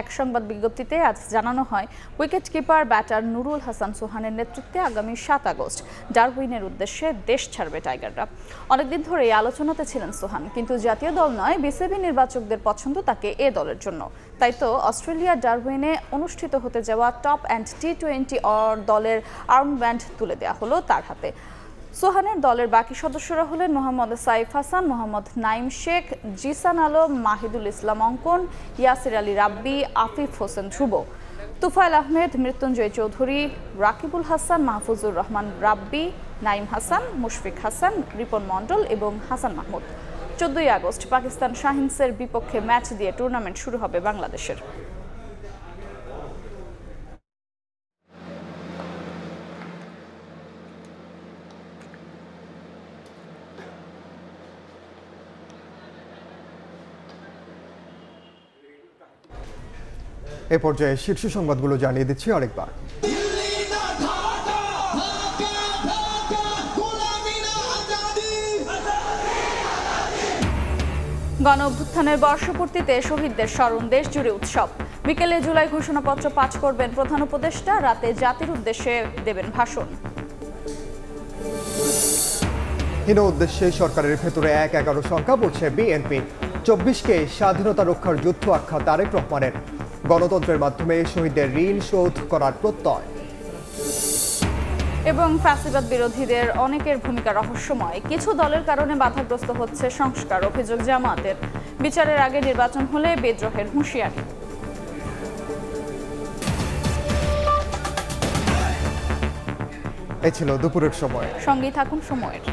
এক সংবাদ বিজ্ঞপ্তিতে আজ জানানো হয়, wicket keeper batter Nurul Hasan সোহানের নেতৃত্বে আগামী 7 আগস্ট ডারউইনের উদ্দেশ্যে দেশ ছাড়বে টাইগাররা। অনেকদিন ধরে এই আলোচনাতে ছিলেন সোহান, কিন্তু জাতীয় দল নয়, বিসিবি নির্বাচকদের পছন্দ তাকে এ দলের জন্য। তাই তো অস্ট্রেলিয়ার ডারউইনে অনুষ্ঠিত হতে যাওয়া টপ অ্যান্ড টি20 দলের আর্মব্যান্ড তুলে দেওয়া হলো তার হাতে। সোহানের দলের বাকি সদস্যরা হলেন মোহাম্মদ সাইফ হাসান, মোহাম্মদ নাইম শেখ, জিসান আলম, মাহিদুল ইসলাম অঙ্কন, ইয়াসির আলী রাব্বি, আফিফ হোসেন ধ্রুব, তুফাইল আহমেদ, মৃত্যুঞ্জয় চৌধুরী, রাকিবুল হাসান, মাহফুজুর রহমান রাব্বি, নাইম হাসান, মুশফিক হাসান, রিপন মণ্ডল এবং হাসান মাহমুদ। 14 আগস্ট পাকিস্তান শাহিনসের বিপক্ষে ম্যাচ দিয়ে টুর্নামেন্ট শুরু হবে বাংলাদেশের। এ পর্যায়ে শীর্ষ সংবাদগুলো জানিয়ে দিচ্ছি আরেকবার। গণ অভ্যুত্থানের বর্ষপূর্তিতে শহীদদের স্মরণ, দেশ জুড়ে উৎসব। বিকেলে জুলাই ঘোষণাপত্র পাঠ করবেন প্রধান উপদেষ্টা, রাতে জাতির উদ্দেশ্যে দেবেন ভাষণ। হীন উদ্দেশ্যে সরকারের ভেতরে 1-11 সংখ্যা বলছে বিএনপি। 24কে স্বাধীনতা রক্ষার যুদ্ধ আখ্যা তারেক রহমানের। গণতন্ত্রের মাধ্যমে শহীদদের ঋণ শোধ করার প্রত্যয়। এবং ফ্যাসিবাদ বিরোধীদের অনেকের ভূমিকা রহস্যময়, কিছু দলের কারণে বাধাগ্রস্ত হচ্ছে সংস্কার, অভিযোগ জামায়াতের। বিচারের আগে নির্বাচন হলে বিদ্রোহের হুঁশিয়ারি। এই ছিল দুপুরের সময়। সঙ্গেই থাকুন সময়ের।